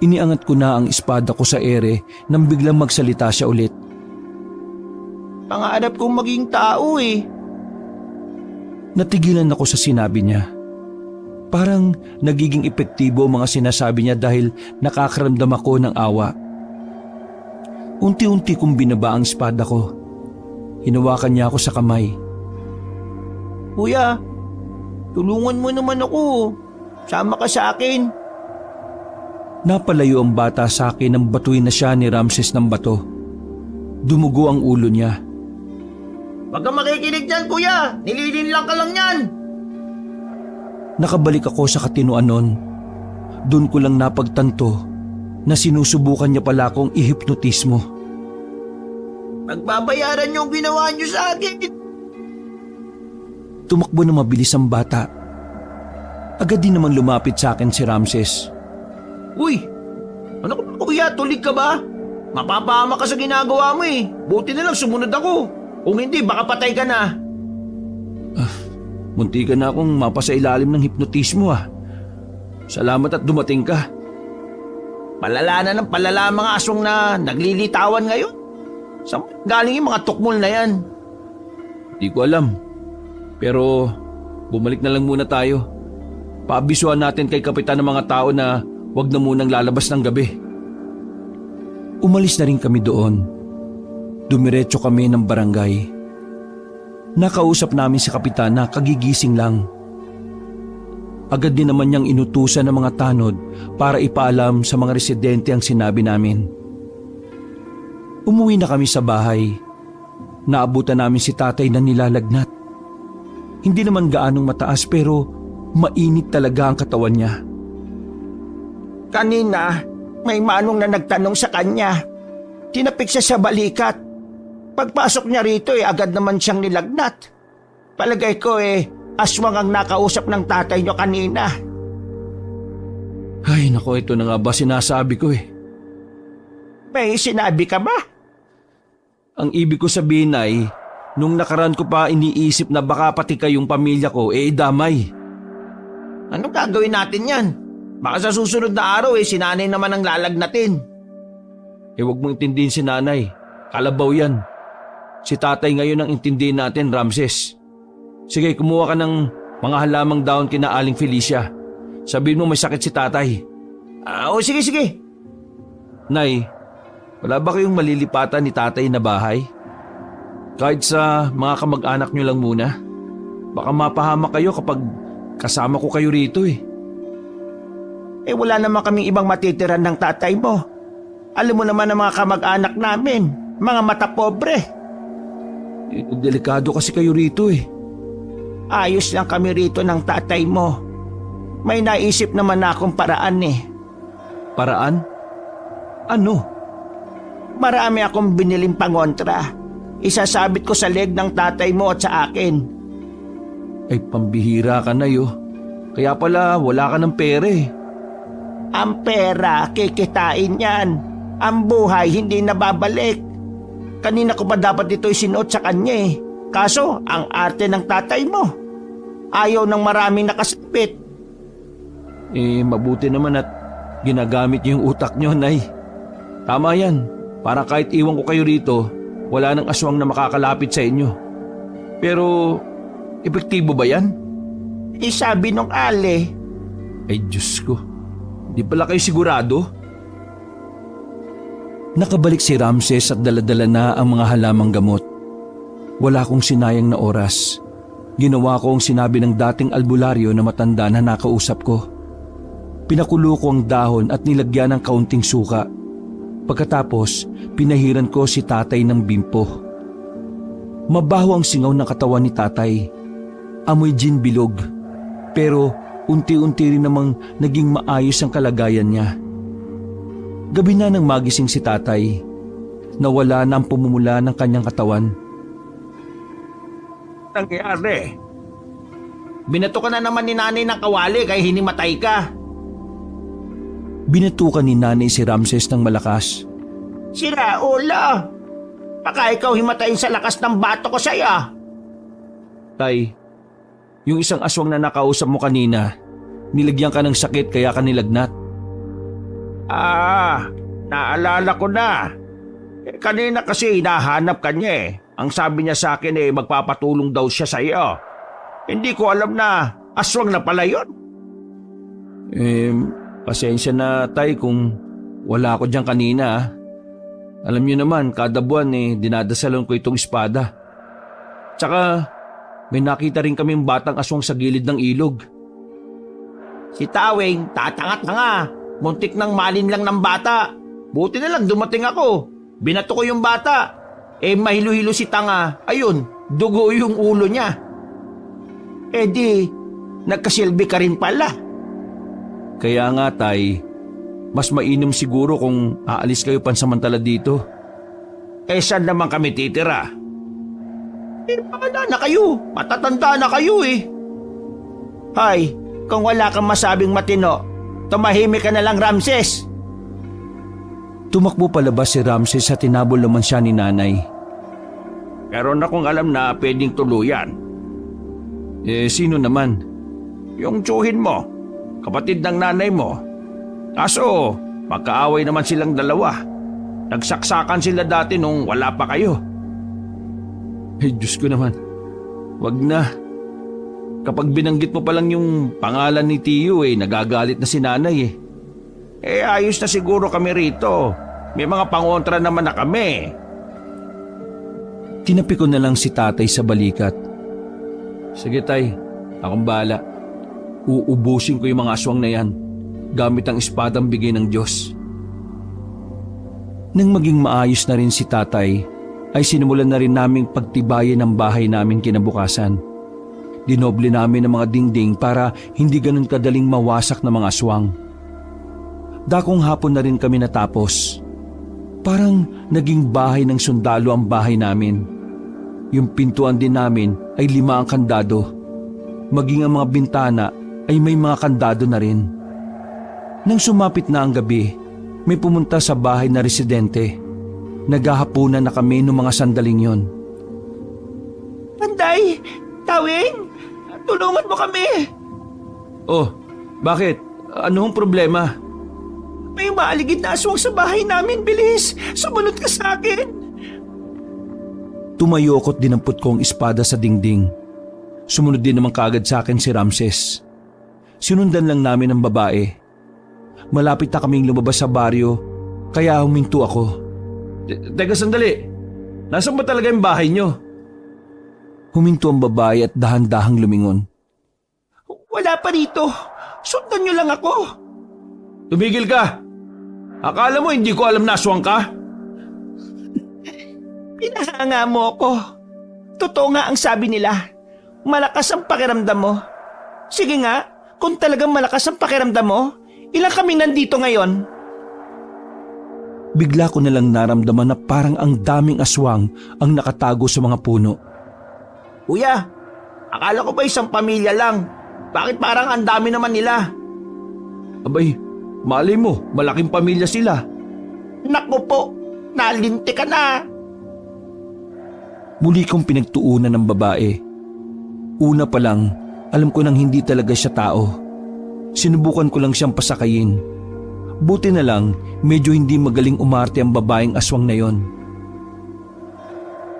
Iniangat ko na ang espada ko sa ere nang biglang magsalita siya ulit. Pangarap kong maging tao eh. Natigilan ako sa sinabi niya. Parang nagiging epektibo ang mga sinasabi niya dahil nakakaramdam ako ng awa. Unti-unti kong binaba ang espada ko. Hinawakan niya ako sa kamay. Kuya, tulungan mo naman ako. Sama ka sa akin. Napalayo ang bata sa akin nang batuin na siya ni Ramses ng bato. Dumugo ang ulo niya. Huwag kang makikinig dyan, kuya. Nililin lang ka lang yan. Nakabalik ako sa katinuan noon. Doon ko lang napagtanto na sinusubukan niya pala akong ihipnotismo. Magbabayaran niyo ang ginawa niyo sa akin. Tumakbo na mabilis ang bata. Agad din naman lumapit sa akin si Ramses. Uy, ano ka ba, kuya? Tulig ka ba? Mapapahama ka sa ginagawa mo eh. Buti na lang sumunod ako. Kung hindi, baka patay ka na. Munti ka na akong mapasailalim ng hipnotismo Salamat at dumating ka. Palala na ng palala mga aswang na naglilitawan ngayon. Saan galing yung mga tukmol na yan? Di ko alam. Pero bumalik na lang muna tayo. Paabisuhan natin kay kapitan ng mga tao na huwag na munang lalabas ng gabi. Umalis na rin kami doon. Dumiretso kami ng barangay. Nakausap namin si kapitan na kagigising lang. Agad din naman niyang inutusan ng mga tanod para ipaalam sa mga residente ang sinabi namin. Umuwi na kami sa bahay. Naabutan namin si tatay na nilalagnat. Hindi naman gaanong mataas pero mainit talaga ang katawan niya. Kanina, may manong na nagtanong sa kanya. Tinapik siya sa balikat. Pagpasok niya rito agad naman siyang nilagnat. Palagay ko aswang ang nakausap ng tatay niyo kanina. Ay nako, ito na nga ba sinasabi ko May sinabi ka ba? Ang ibig ko sabihin ay, nung nakaraan ko pa iniisip na baka pati kayong pamilya ko damay. Anong gagawin natin yan? Baka sa susunod na araw si nanay naman ang lalagnatin. Huwag mong intindihin si nanay. Kalabaw yan. Si tatay ngayon ang intindihin natin, Ramses. Sige, kumuha ka ng mga halamang daon kina Aling Felicia. Sabihin mo may sakit si tatay. Sige. Nay, wala ba kayong malilipatan ni tatay na bahay? Kahit sa mga kamag-anak nyo lang muna. Baka mapahamak kayo kapag kasama ko kayo rito Wala naman kaming ibang matitiran ng tatay mo. Alam mo naman ang mga kamag-anak namin, mga mata pobre. Delikado kasi kayo rito Ayos lang kami rito ng tatay mo. May naisip naman na akong paraan eh. Paraan? Ano? Marami akong biniling pangontra. Isasabit ko sa leg ng tatay mo at sa akin. Ay pambihira ka na yo. Kaya pala wala ka ng pera eh. Ang pera, kikitain yan. Ang buhay, hindi nababalik. Kanina ko pa dapat ito'y sinuot sa kanya eh. Kaso, ang arte ng tatay mo. Ayaw ng maraming nakasapit. Eh mabuti naman at ginagamit niyo yung utak niyo, Nay. Tama yan. Para kahit iwan ko kayo rito, wala nang aswang na makakalapit sa inyo. Pero, epektibo ba yan? Sabi nung Ale. Ay Diyos ko, di pala kayo sigurado? Nakabalik si Ramses at daladala na ang mga halamang gamot. Wala akong sinayang na oras. Ginawa ko ang sinabi ng dating albularyo na matanda na nakausap ko. Pinakulo ko ang dahon at nilagyan ng kaunting suka. Pagkatapos, pinahiran ko si tatay ng bimpo. Mabaho ang singaw ng katawan ni tatay. Amoy gin bilog. Pero unti-unti rin namang naging maayos ang kalagayan niya. Gabi na nang magising si tatay. Nawala na ang pumumula ng kanyang katawan. Nangyari? Binato ka na naman ni nanay ng kawali kaya hinimatay ka. Binatukan ni nanay si Ramses ng malakas. Sira, Ola. Baka ikaw himatayin sa lakas ng bato ko sa'yo. Tay, yung isang aswang na nakausap mo kanina, nilagyan ka ng sakit kaya ka nilagnat. Naalala ko na. Kanina kasi hinahanap ka niya eh. Ang sabi niya sa akin magpapatulong daw siya sa iyo. Hindi ko alam na aswang na pala yun. Pasensya na tay kung wala ako dyan kanina. Alam niyo naman, kada buwan dinadasalan ko itong espada. Tsaka may nakita rin kaming batang aswang sa gilid ng ilog. Si Tawing, tatanga-tanga. Muntik nang malin lang ng bata. Buti na lang dumating ako. Binato ko yung bata. Mahilo-hilo si Tanga. Ayun, dugo yung ulo niya. Di, nagkasilbi ka rin pala. Kaya nga tay, mas mainam siguro kung aalis kayo pansamantala dito. Saan naman kami titira? Paano na kayo? Matatanda na kayo eh. Hay, kung wala kang masabing matino, tumahimik ka na lang, Ramses. Tumakbo palabas si Ramses at tinabol naman siya ni nanay. Meron akong alam na pwedeng tuluyan. Sino naman? Yung tsuhin mo, kapatid ng nanay mo. Kaso, magkaaway naman silang dalawa. Nagsaksakan sila dati nung wala pa kayo. Ay Diyos ko naman, wag na. Kapag binanggit mo pa lang yung pangalan ni Tiyo nagagalit na si nanay Ayos na siguro kami rito. May mga pangontra naman na kami. Tinapi ko na lang si tatay sa balikat. Sige tay, akong bahala. Uubusin ko yung mga aswang na yan gamit ang espadang bigay ng Diyos. Nang maging maayos na rin si tatay, ay sinimulan na rin naming pagtibayin ang bahay namin kinabukasan. Dinoble namin ang mga dingding para hindi ganun kadaling mawasak ng mga aswang. Dakong hapon na rin kami natapos. Parang naging bahay ng sundalo ang bahay namin. Yung pintuan din namin ay 5 ang kandado. Maging ang mga bintana ay may mga kandado na rin. Nang sumapit na ang gabi, may pumunta sa bahay na residente. Naghahapunan na kami noong mga sandaling yon. Panday, Tawing, tulungan mo kami. Oh, bakit? Anong problema? May maaligid na aswang sa bahay namin, bilis. Sumunod ka sa akin. Tumayo ako't dinampot ko ang espada sa dingding. Sumunod din naman kaagad sa akin si Ramses. Sinundan lang namin ang babae. Malapit na kaming lumabas sa baryo, kaya huminto ako. Teka sandali, nasaan ba talaga yung bahay nyo? Huminto ang babae at dahan-dahang lumingon. Wala pa rito. Sundan niyo lang ako. Tumigil ka! Akala mo hindi ko alam na aswang ka? Pinahanga mo ako. Totoo nga ang sabi nila. malakas ang pakiramdam mo? Sige nga, kung talagang malakas ang pakiramdam mo, ilang kami nandito ngayon? Bigla ko nalang naramdaman na parang ang daming aswang ang nakatago sa mga puno. Kuya, akala ko ba isang pamilya lang? Bakit parang ang dami naman nila? Abay, malay mo, malaking pamilya sila. Naku po, nalinti ka na. Muli kong pinagtuunan ng babae. Una pa lang, alam ko nang hindi talaga siya tao. Sinubukan ko lang siyang pasakayin. Buti na lang, medyo hindi magaling umarte ang babaeng aswang na yon.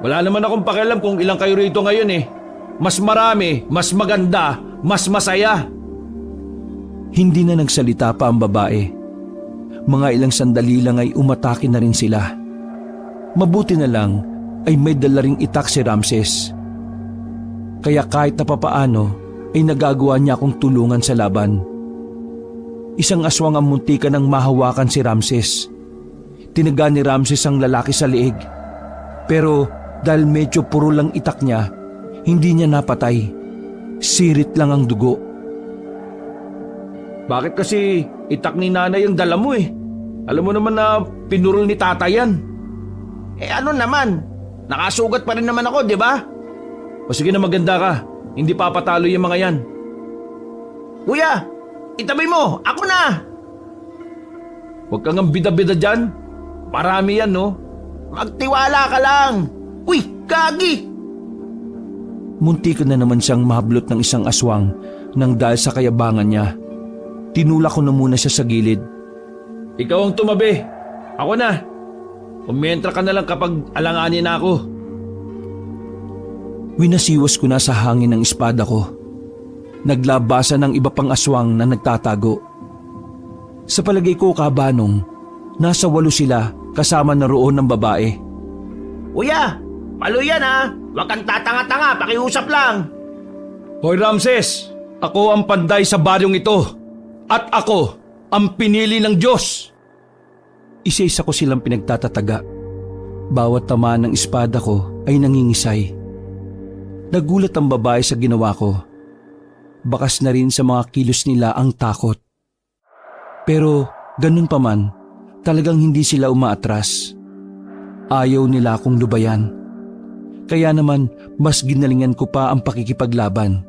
Wala naman akong pakialam kung ilang kayo rito ngayon eh. Mas marami, mas maganda, mas masaya. Hindi na nagsalita pa ang babae. Mga ilang sandali lang ay umatake na rin sila. Mabuti na lang ay may dala ring itak si Ramses. Kaya kahit na papaano ay nagagawa niya akong tulungan sa laban. Isang aswang ang muntikan ng mahawakan si Ramses. Tinaga ni Ramses ang lalaki sa liig. Pero dahil medyo puro lang itak niya, hindi niya napatay. Sirit lang ang dugo. Bakit kasi itak ni nanay ang dala mo eh? Alam mo naman na pinurol ni tatay yan. Ano naman? Nakasugat pa rin naman ako, di ba? O sige na, maganda ka. Hindi papatalo yung mga yan. Kuya, itabi mo, ako na! Huwag kang ang bida-bida dyan. Marami yan, no? Magtiwala ka lang! Uy, gagi! Muntik na naman siyang mahablot ng isang aswang nang dahil sa kayabangan niya. Tinulak ko na muna siya sa gilid. Ikaw ang tumabi. Ako na. Umentra ka na lang kapag alanganin na ako. Winasiwas ko na sa hangin ng espada ko. Naglabasan ng iba pang aswang na nagtatago. Sa palagay ko, kabanong, nasa 8 sila kasama na roon ng babae. Kuya, palo yan ha! Huwag kang tatanga-tanga, pakiusap lang! Hoy Ramses, ako ang panday sa baryong ito. At ako ang pinili ng Diyos. Isa-isa ko silang pinagtatataga. Bawat tamaan ng espada ko ay nangingisay. Nagulat ang babae sa ginawa ko. Bakas na rin sa mga kilos nila ang takot. Pero ganun pa man, talagang hindi sila umaatras. Ayaw nila akong lubayan. Kaya naman mas ginalingan ko pa ang pakikipaglaban.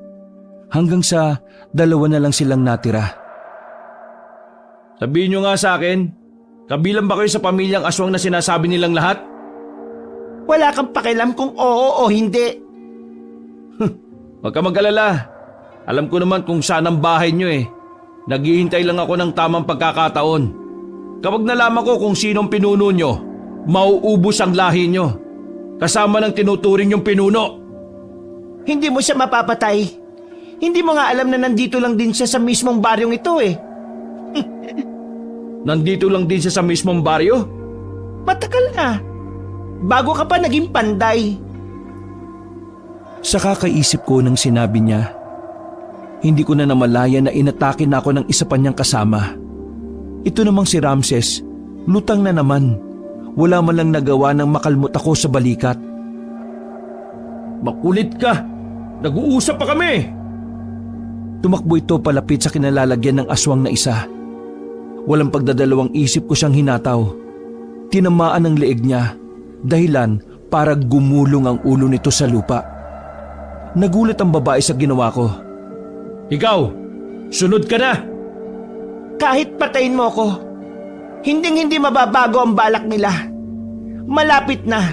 Hanggang sa 2 na lang silang natira. Sabihin nyo nga sa akin, kabilang ba kayo sa pamilyang aswang na sinasabi nilang lahat? Wala kang pakialam kung oo o hindi. Huwag ka mag-alala. Alam ko naman kung saan ang bahay nyo eh. Naghihintay lang ako ng tamang pagkakataon. Kapag nalaman ko kung sinong pinuno nyo, mauubos ang lahi nyo. Kasama ng tinuturing yung pinuno. Hindi mo siya mapapatay. Hindi mo nga alam na nandito lang din siya sa mismong baryong ito eh. Nandito lang din siya sa mismong baryo? Matagal na. Bago ka pa naging panday. Sa kakaisip ko nang sinabi niya, hindi ko na namalayan na inatake na ako ng isa pa niyang kasama. Ito namang si Ramses, lutang na naman. Wala man lang nagawa nang makalmot ako sa balikat. Makulit ka! Nag-uusap pa kami! Tumakbo ito palapit sa kinalalagyan ng aswang na isa. Walang pagdadalawang isip ko siyang hinataw. Tinamaan ang leeg niya, dahilan para gumulong ang ulo nito sa lupa. Nagulat ang babae sa ginawa ko. Ikaw, sunod ka na! Kahit patayin mo ko, hinding-hindi mababago ang balak nila. Malapit na.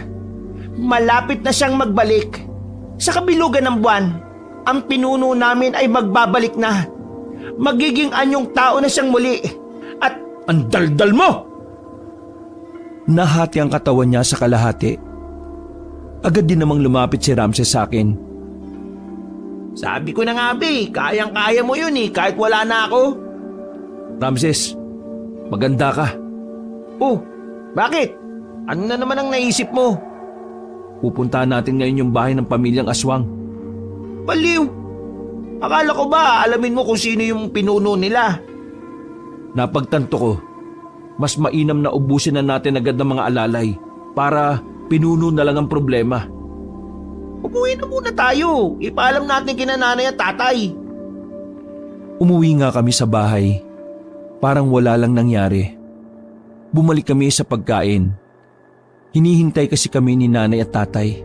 Malapit na siyang magbalik. Sa kabilugan ng buwan, ang pinuno namin ay magbabalik na. Magiging anyong tao na siyang muli. At Ang daldal mo! Nahati ang katawan niya sa kalahati. Agad din namang lumapit si Ramses sa akin. sabi ko na nga be, kayang-kaya mo yun eh, kahit wala na ako. Ramses, maganda ka. Oh, bakit? Ano na naman ang naisip mo? Pupuntahan natin ngayon yung bahay ng pamilyang aswang. Baliw! Akala ko ba alamin mo kung sino yung pinuno nila? Napagtanto ko, mas mainam na ubusin na natin agad ng mga alalay para pinuno na lang ang problema. Umuwi na muna tayo. Ipaalam natin kina nanay at tatay. Umuwi nga kami sa bahay. Parang wala lang nangyari. Bumalik kami sa pagkain. Hinihintay kasi kami ni nanay at tatay.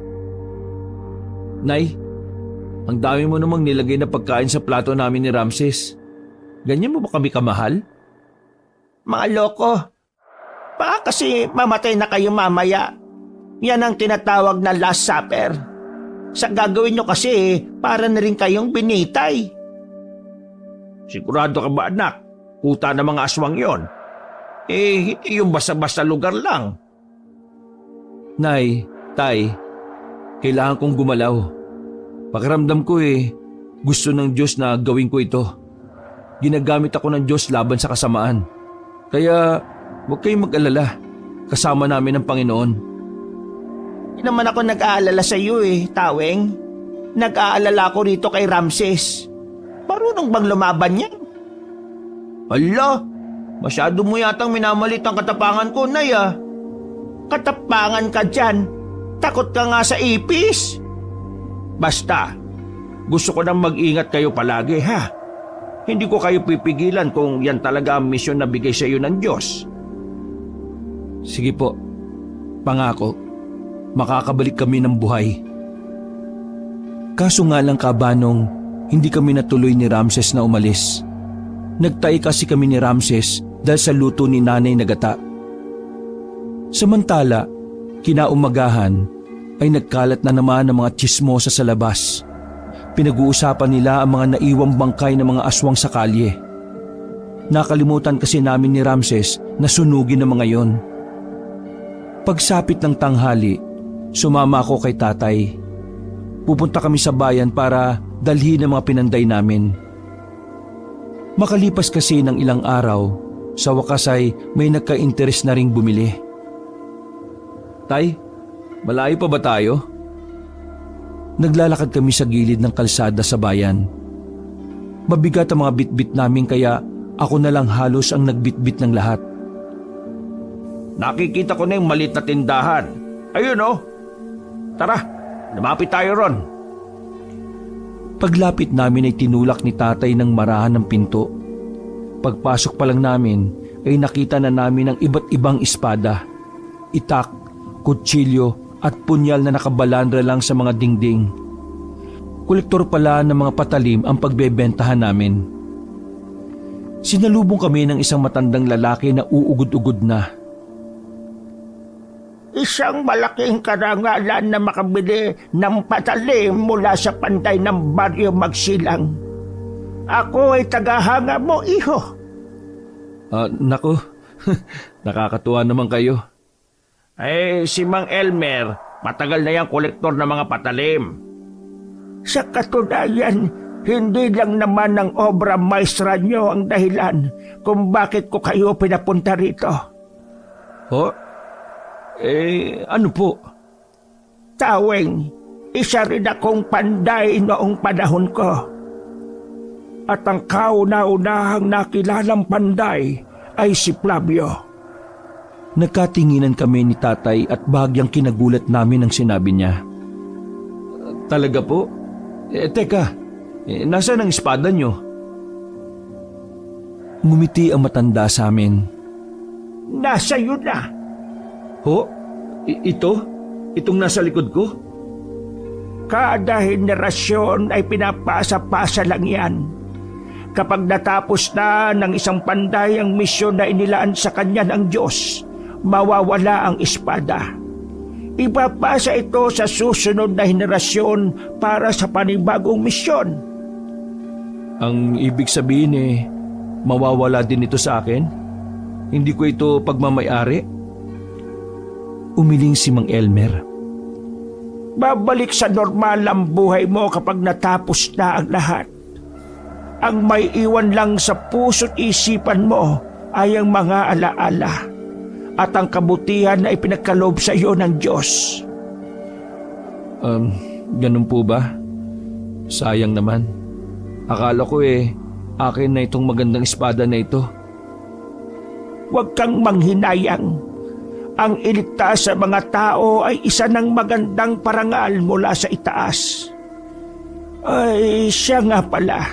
Nay, ang dami mo namang nilagay na pagkain sa plato namin ni Ramses. Ganyan mo ba kami kamahal? Mga loko. Baka kasi mamatay na kayo mamaya. Yan ang tinatawag na Last Supper. Sa gagawin nyo kasi, para na rin kayong binitay. Sigurado ka ba anak? Kuta ng mga aswang yon. Hindi yung basta-basta lugar lang. Nay, tay, kailangan kong gumalaw. Pakiramdam ko gusto ng Diyos na gawin ko ito. Ginagamit ako ng Diyos laban sa kasamaan. Kaya huwag kayong mag-alala. Kasama namin ang Panginoon. Hindi naman ako nag-aalala sa iyo Taweng. Nag-aalala ko rito kay Ramses. Marunong bang lumaban yan? Hala, masyado mo yatang minamalit ang katapangan ko, Nay Katapangan ka dyan. Takot ka nga sa ipis. Basta, gusto ko nang mag-ingat kayo palagi ha. Hindi ko kayo pipigilan kung yan talaga ang misyon na bigay sa iyo ng Diyos. Sige po, pangako, makakabalik kami ng buhay. Kaso nga lang kabanong, hindi kami natuloy ni Ramses na umalis. Nagtay kasi kami ni Ramses dahil sa luto ni nanay na gata. Samantala, kinaumagahan ay nagkalat na naman ang mga tsismosa sa labas. Pinag-uusapan nila ang mga naiwang bangkay ng mga aswang sa kalye. Nakalimutan kasi namin ni Ramses na sunugin ang mga yon. Pagsapit ng tanghali, sumama ako kay tatay. Pupunta kami sa bayan para dalhin ang mga pinanday namin. Makalipas kasi ng ilang araw, sa wakas ay may nagka-interes na ring bumili. Tay, malayo pa ba tayo? Naglalakad kami sa gilid ng kalsada sa bayan. Mabigat ang mga bitbit namin kaya ako na lang halos ang nagbitbit ng lahat. Nakikita ko na yung maliit na tindahan. Ayun Tara, lumapit tayo ron. Paglapit namin ay tinulak ni tatay ng marahan ng pinto. Pagpasok pa lang namin ay nakita na namin ang iba't ibang espada, itak, kutsilyo at punyal na nakabalandra lang sa mga dingding. Kolektor pala ng mga patalim ang pagbebentahan namin. Sinalubong kami ng isang matandang lalaki na uugod-ugod na. Isang malaking karangalan na makabili ng patalim mula sa panday ng Baryo Magsilang. Ako ay tagahanga mo, iho. Naku, nakakatuwa naman kayo. Si Mang Elmer, matagal na yung kolektor ng mga patalim. Sa katunayan, hindi lang naman ang obra maestra nyo ang dahilan kung bakit ko kayo pinapunta rito. Ano po? Taweng, isa rin akong panday noong panahon ko. At ang kauna-unahang nakilalang panday ay si Flavio. Nagkatinginan kami ni tatay at bahagyang kinagulat namin ang sinabi niya. Talaga po? Teka, nasaan ang espada niyo? Ngumiti ang matanda sa amin. Nasa iyo na. Ito? Itong nasa likod ko? Kada henerasyon ay pinapasa-pasa lang yan. Kapag natapos na ng isang panday ang misyon na inilaan sa kanya ng Diyos, mawawala ang espada. Ipapasa ito sa susunod na henerasyon para sa panibagong misyon. Ang ibig sabihin mawawala din ito sa akin? Hindi ko ito pagmamayari? Umiling si Mang Elmer. Babalik sa normal ang buhay mo kapag natapos na ang lahat. Ang may iwan lang sa puso't isipan mo ay ang mga alaala at ang kabutihan na ipinagkaloob sa iyo ng Diyos. Ganun po ba? Sayang naman. Akala ko akin na itong magandang espada na ito. Huwag kang manghinayang. ang iligtas sa mga tao ay isa ng magandang parangal mula sa itaas. Ay, siya nga pala.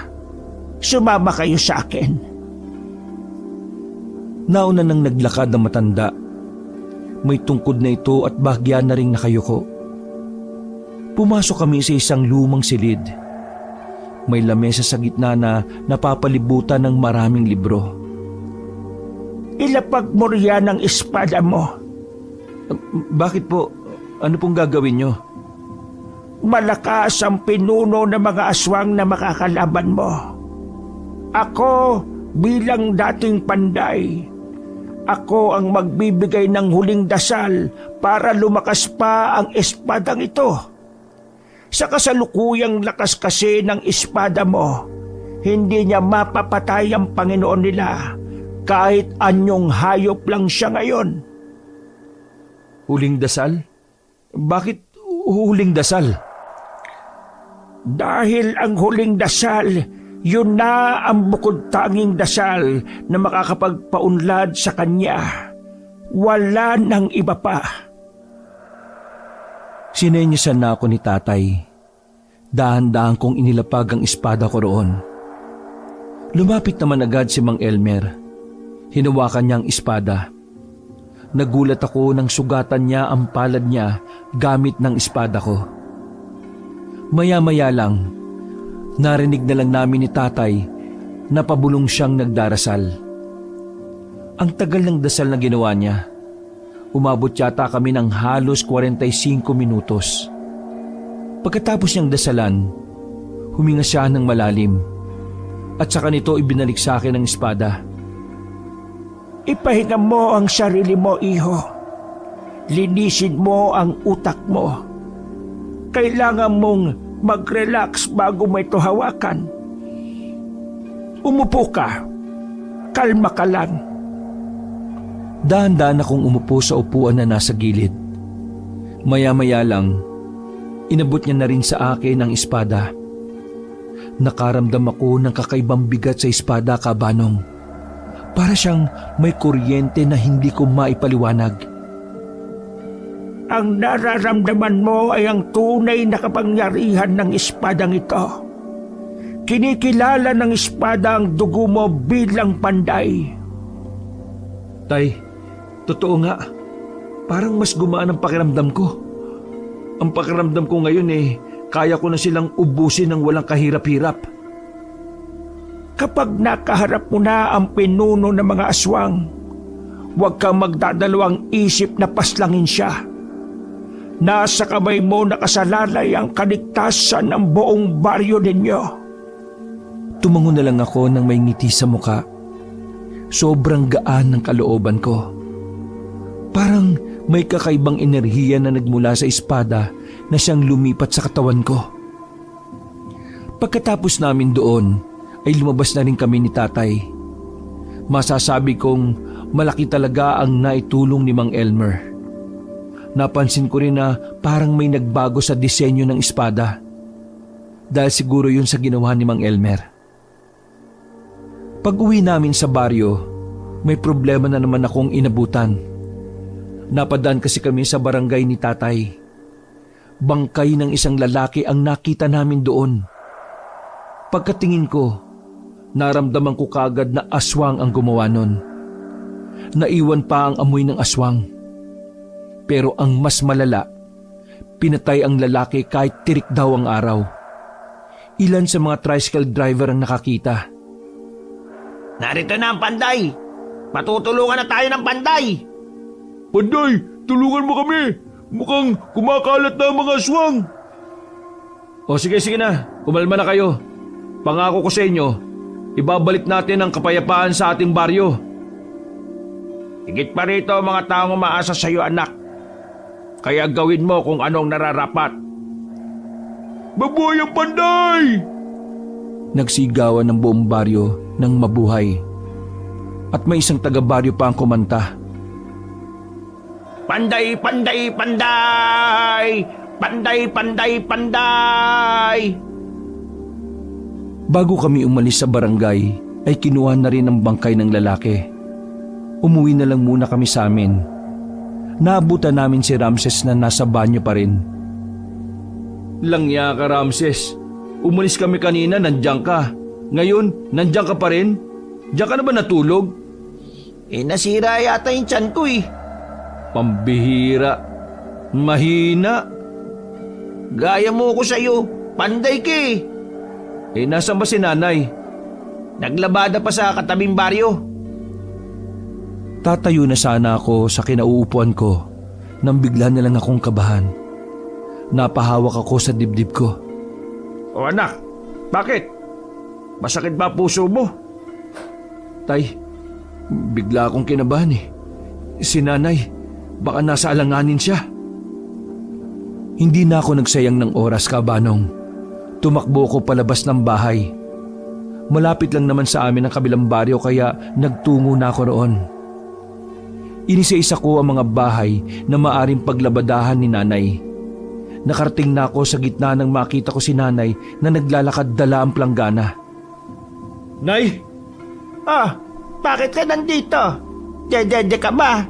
Sumama kayo sa akin. Nauna nang naglakad ang matanda. May tungkod na ito at bahagya na ring nakayuko. Pumasok kami sa isang lumang silid. May lamesa sa gitna na napapalibutan ng maraming libro. Ilapag mo riyan ang espada mo. Bakit po? Ano pong gagawin nyo? Malakas ang pinuno ng mga aswang na makakalaban mo. Ako bilang dating panday. Ako ang magbibigay ng huling dasal para lumakas pa ang espadang ito. Sa kasalukuyang lakas kasi ng espada mo, hindi niya mapapatay ang Panginoon nila kahit anyong hayop lang siya ngayon. Huling dasal? Bakit huling dasal? Dahil ang huling dasal, yun na ang bukod tanging dasal na makakapagpaunlad sa kanya. Wala nang iba pa. Sinenyasan na ako ni tatay. Dahan-dahan kong inilapag ang espada ko roon. Lumapit naman agad si Mang Elmer. Hinawakan niya ang espada. Nagulat ako nang sugatan niya ang palad niya gamit ng espada ko. Maya-maya lang, narinig na lang namin ni tatay na pabulong siyang nagdarasal. Ang tagal ng dasal na ginawa niya. Umabot yata kami ng halos 45 minutos. Pagkatapos niyang dasalan, huminga siya ng malalim at saka nito ibinalik sa akin ang espada. Ipahinga mo ang sarili mo, iho. Linisin mo ang utak mo. Kailangan mong mag-relax bago mo ito hawakan. Umupo ka. Kalma ka lang. Dahan-dahan akong umupo sa upuan na nasa gilid. Maya-maya lang, inabot niya na rin sa akin ang espada. Nakaramdam ako ng kakaibang bigat sa espada, Kabanong. Para siyang may kuryente na hindi ko maipaliwanag. Ang nararamdaman mo ay ang tunay na kapangyarihan ng espadang ito. Kinikilala ng espada ang dugo mo bilang panday. Tay, totoo nga. Parang mas gumaan ang pakiramdam ko. Ang pakiramdam ko ngayon kaya ko na silang ubusin ng walang kahirap-hirap. Kapag nakaharap mo na ang pinuno ng mga aswang, huwag kang magdadalawang isip na paslangin siya. Nasa kamay mo nakasalalay ang kaligtasan ng buong baryo ninyo. Tumango na lang ako nang may ngiti sa muka. Sobrang gaan ng kalooban ko. Parang may kakaibang enerhiya na nagmula sa espada na siyang lumipat sa katawan ko. Pagkatapos namin doon, ay lumabas na rin kami ni tatay. Masasabi kong malaki talaga ang naitulong ni Mang Elmer. Napansin ko rin na parang may nagbago sa disenyo ng espada. Dahil siguro yun sa ginawa ni Mang Elmer. Pag-uwi namin sa baryo, may problema na naman akong inabutan. Napadaan kasi kami sa barangay ni tatay. Bangkay ng isang lalaki ang nakita namin doon. Pagkatingin ko, naramdaman ko kagad na aswang ang gumawa nun. Naiwan pa ang amoy ng aswang. Pero ang mas malala, pinatay ang lalaki kahit tirik daw ang araw. Ilan sa mga tricycle driver ang nakakita. Narito na ang panday. Matutulungan na tayo ng panday. Panday, tulungan mo kami. Mukhang kumakalat na ang mga aswang. O sige na, kumalma na kayo. Pangako ko sa inyo, ibabalik natin ang kapayapaan sa ating baryo. Higit pa rito mga taong umaasa sa iyo, anak. Kaya gawin mo kung anong nararapat. Mabuhay ang panday! Nagsigawan ng buong baryo ng mabuhay. At may isang taga-baryo pa ang kumanta. Panday, panday, panday! Panday, panday, panday! Bago kami umalis sa barangay, ay kinuha na rin ang bangkay ng lalaki. Umuwi na lang muna kami sa amin. naabutan namin si Ramses na nasa banyo pa rin. Langya ka, Ramses. Umalis kami kanina, nandiyan ka. Ngayon, nandiyan ka pa rin? Diyan ka na ba natulog? Nasira yata yung tiyan ko eh. Pambihira. Mahina. Gaya mo ko sa'yo. Panday ka eh. Nasaan ba si nanay? Naglabada pa sa katabing baryo. Tatayo na sana ako sa kinauupuan ko nang bigla na lang akong kabahan. Napahawak ako sa dibdib ko. O anak, bakit? Masakit ba puso mo? Tay, bigla akong kinabahan eh. Si nanay, baka nasa alanganin siya. Hindi na ako nagsayang ng oras, Kabanong. Tumakbo ko palabas ng bahay. Malapit lang naman sa amin ang kabilang baryo kaya nagtungo na ako roon. Inisa-isa ko ang mga bahay na maaring paglabadahan ni nanay. Nakarating na ako sa gitna nang makita ko si nanay na naglalakad dala ang planggana. Nay! Bakit ka nandito? Dede ka ba?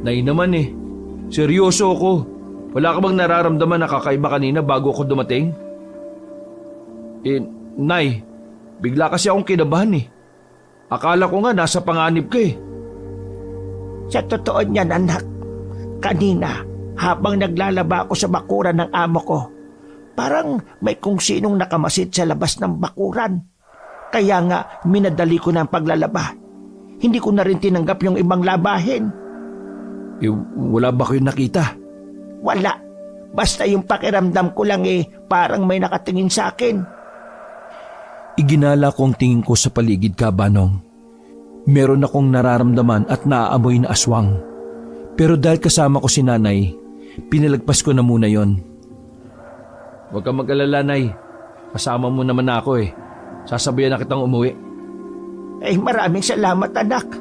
Nay naman eh. Seryoso ako. Wala ka bang nararamdaman na kakaiba kanina bago ako dumating? Nay, bigla kasi akong kinabahan eh. Akala ko nga nasa panganib ka eh. Sa totoo niyan, anak, kanina habang naglalaba ako sa bakuran ng amo ko, parang may kung sinong nakamasid sa labas ng bakuran. Kaya nga minadali ko na ang paglalaba. Hindi ko na rin tinanggap yung ibang labahin. Wala ba kayo nakita? Wala. Basta yung pakiramdam ko lang parang may nakatingin sa akin. Iginala ko ang tingin ko sa paligid, Kabanong. Meron akong nararamdaman at naaamoy na aswang. Pero dahil kasama ko si nanay, pinalagpas ko na muna yon. Huwag kang mag-alala, Nay. Kasama mo naman ako eh. Sasabayan na kitang umuwi. Maraming salamat, anak.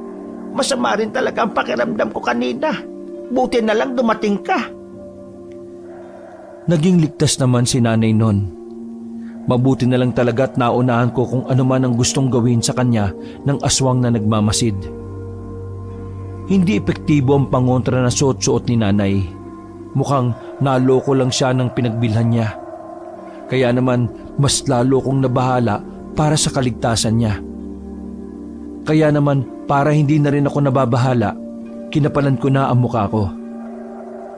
Masama rin talaga ang pakiramdam ko kanina. Buti na lang dumating ka. Naging ligtas naman si nanay nun. Mabuti na lang talaga at naunahan ko kung ano man ang gustong gawin sa kanya ng aswang na nagmamasid. Hindi epektibo ang pangontra na suot-suot ni nanay. Mukhang naloko lang siya ng pinagbilhan niya. Kaya naman mas lalo kong nabahala para sa kaligtasan niya. Kaya naman para hindi na rin ako nababahala, kinapalan ko na ang mukha ko.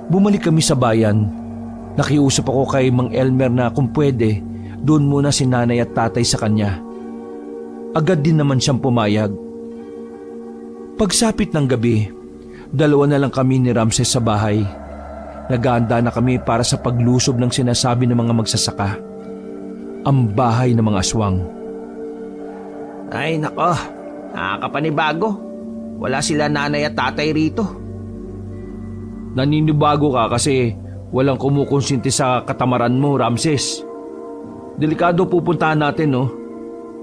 Bumalik kami sa bayan. Nakiusap ako kay Mang Elmer na kung pwede, doon muna si nanay at tatay sa kanya. Agad din naman siyang pumayag. Pagsapit ng gabi, dalawa na lang kami ni Ramses sa bahay. Nag-aanda na kami para sa paglusob ng sinasabi ng mga magsasaka. Ang bahay ng mga aswang. Ay nako, nakakapanibago. Wala sila nanay at tatay rito. Naninibago ka kasi walang kumukonsinti sa katamaran mo, Ramses. Delikado pupuntahan natin, no?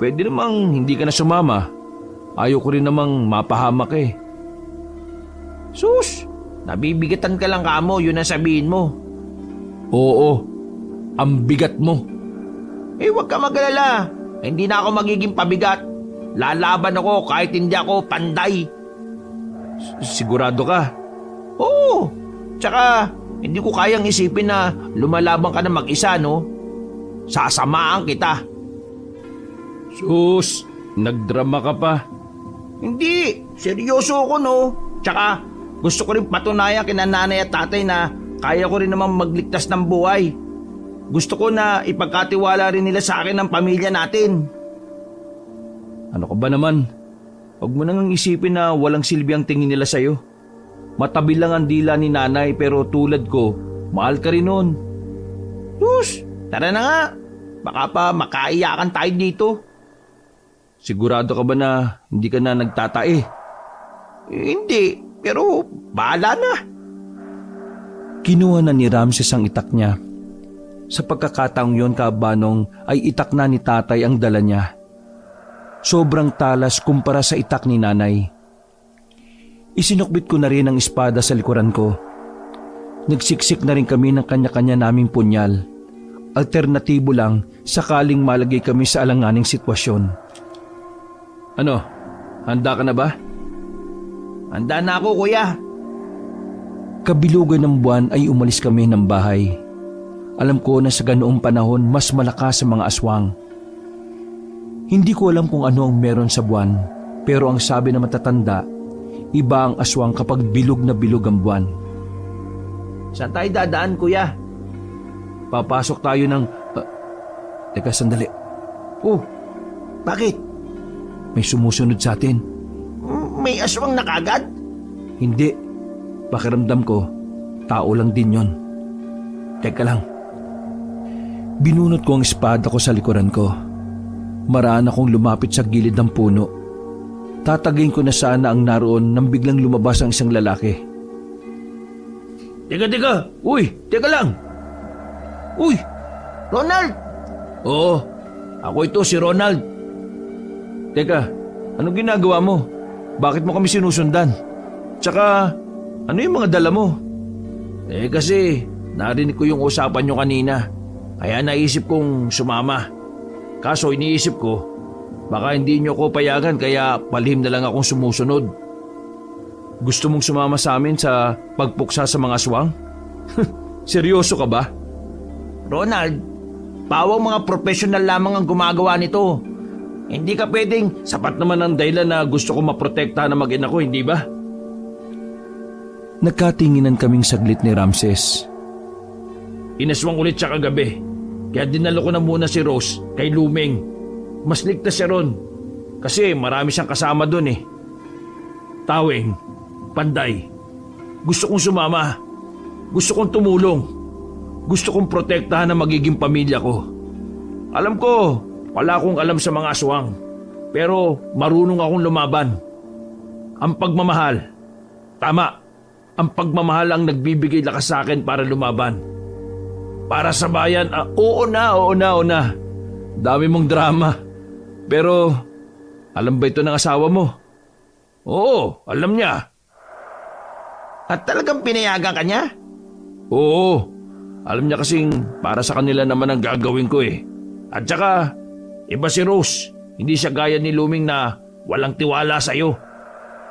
Pwede namang hindi ka na sumama. Ayaw ko rin namang mapahamak eh. Sus, nabibigatan ka lang kamo, yun ang sabihin mo. Oo, ang bigat mo. Huwag ka mag-alala. Hindi na ako magiging pabigat. Lalaban ako kahit hindi ako panday. Sigurado ka? Oo, tsaka hindi ko kayang isipin na lumalaban ka na mag-isa, no? Sasamaan kita. Sus, nagdrama ka pa. Hindi, seryoso ako, no? Tsaka gusto ko rin patunayan kina nanay at tatay na kaya ko rin naman magligtas ng buhay. Gusto ko na ipagkatiwala rin nila sa akin ang pamilya natin. Ano ka ba naman? Huwag mo nang isipin na walang silbi ang tingin nila sa'yo. Matabi lang ang dila ni nanay pero tulad ko, mahal ka rin nun. Sus, tara na nga. Baka pa makaiyakan tayo dito. Sigurado ka ba na hindi ka na nagtatae? Hindi, pero bahala na. Kinuha na ni Ramses ang itak niya. Sa pagkakataong yon, Kabanong, ay itak na ni tatay ang dala niya. Sobrang talas kumpara sa itak ni nanay. Isinukbit ko na rin ang espada sa likuran ko. Nagsiksik na rin kami ng kanya-kanya naming punyal. Alternatibo lang sakaling malagay kami sa alanganing sitwasyon. Ano? Handa ka na ba? Handa na ako, kuya. Kabilugan ng buwan ay umalis kami ng bahay. Alam ko na sa ganoong panahon mas malakas sa mga aswang. Hindi ko alam kung ano ang meron sa buwan, pero ang sabi ng matatanda, iba ang aswang kapag bilog na bilog ang buwan. Saan tayo dadaan, kuya? Papasok tayo ng... Teka, sandali. Oh, bakit? May sumusunod sa atin. May aswang na kagad? Hindi. Pakiramdam ko, tao lang din yon. Teka lang. Binunot ko ang espada ko sa likuran ko. Maraan akong lumapit sa gilid ng puno. Tatagin ko na sana ang naroon nang biglang lumabas ang isang lalaki. Teka! Uy, teka lang! Uy! Ronald! Oo, ako ito si Ronald. Teka, anong ginagawa mo? Bakit mo kami sinusundan? Tsaka, ano yung mga dala mo? Kasi, narinig ko yung usapan nyo kanina. Kaya naisip kong sumama. Kaso iniisip ko, baka hindi nyo ko payagan kaya palihim na lang akong sumusunod. Gusto mong sumama sa amin sa pagpuksa sa mga aswang? Seryoso ka ba? Ronald, pawang mga professional lamang ang gumagawa nito. Hindi ka pwedeng... Sapat naman ang dahilan na gusto ko maprotektahan ang mag-ina ko, hindi ba? Nagkatinginan kaming saglit ni Ramses. Inaswang ulit siya kagabi. Kaya dinalo ko na muna si Rose kay Luming. Mas ligtas siya ron. Kasi marami siyang kasama dun eh. Taweng, Panday, gusto kong sumama. Gusto kong tumulong. Gusto kong protektahan ang magiging pamilya ko. Alam ko, wala akong alam sa mga aswang. Pero marunong akong lumaban. Ang pagmamahal. Tama, ang pagmamahal ang nagbibigay lakas sa akin para lumaban. Para sa bayan, oo na. Dami mong drama. Pero, alam ba ito ng asawa mo? Oo, alam niya. At talagang pinayagan ka niya? Oo, alam niya kasing para sa kanila naman ang gagawin ko eh. At saka, iba si Rose. Hindi siya gaya ni Luming na walang tiwala sa'yo.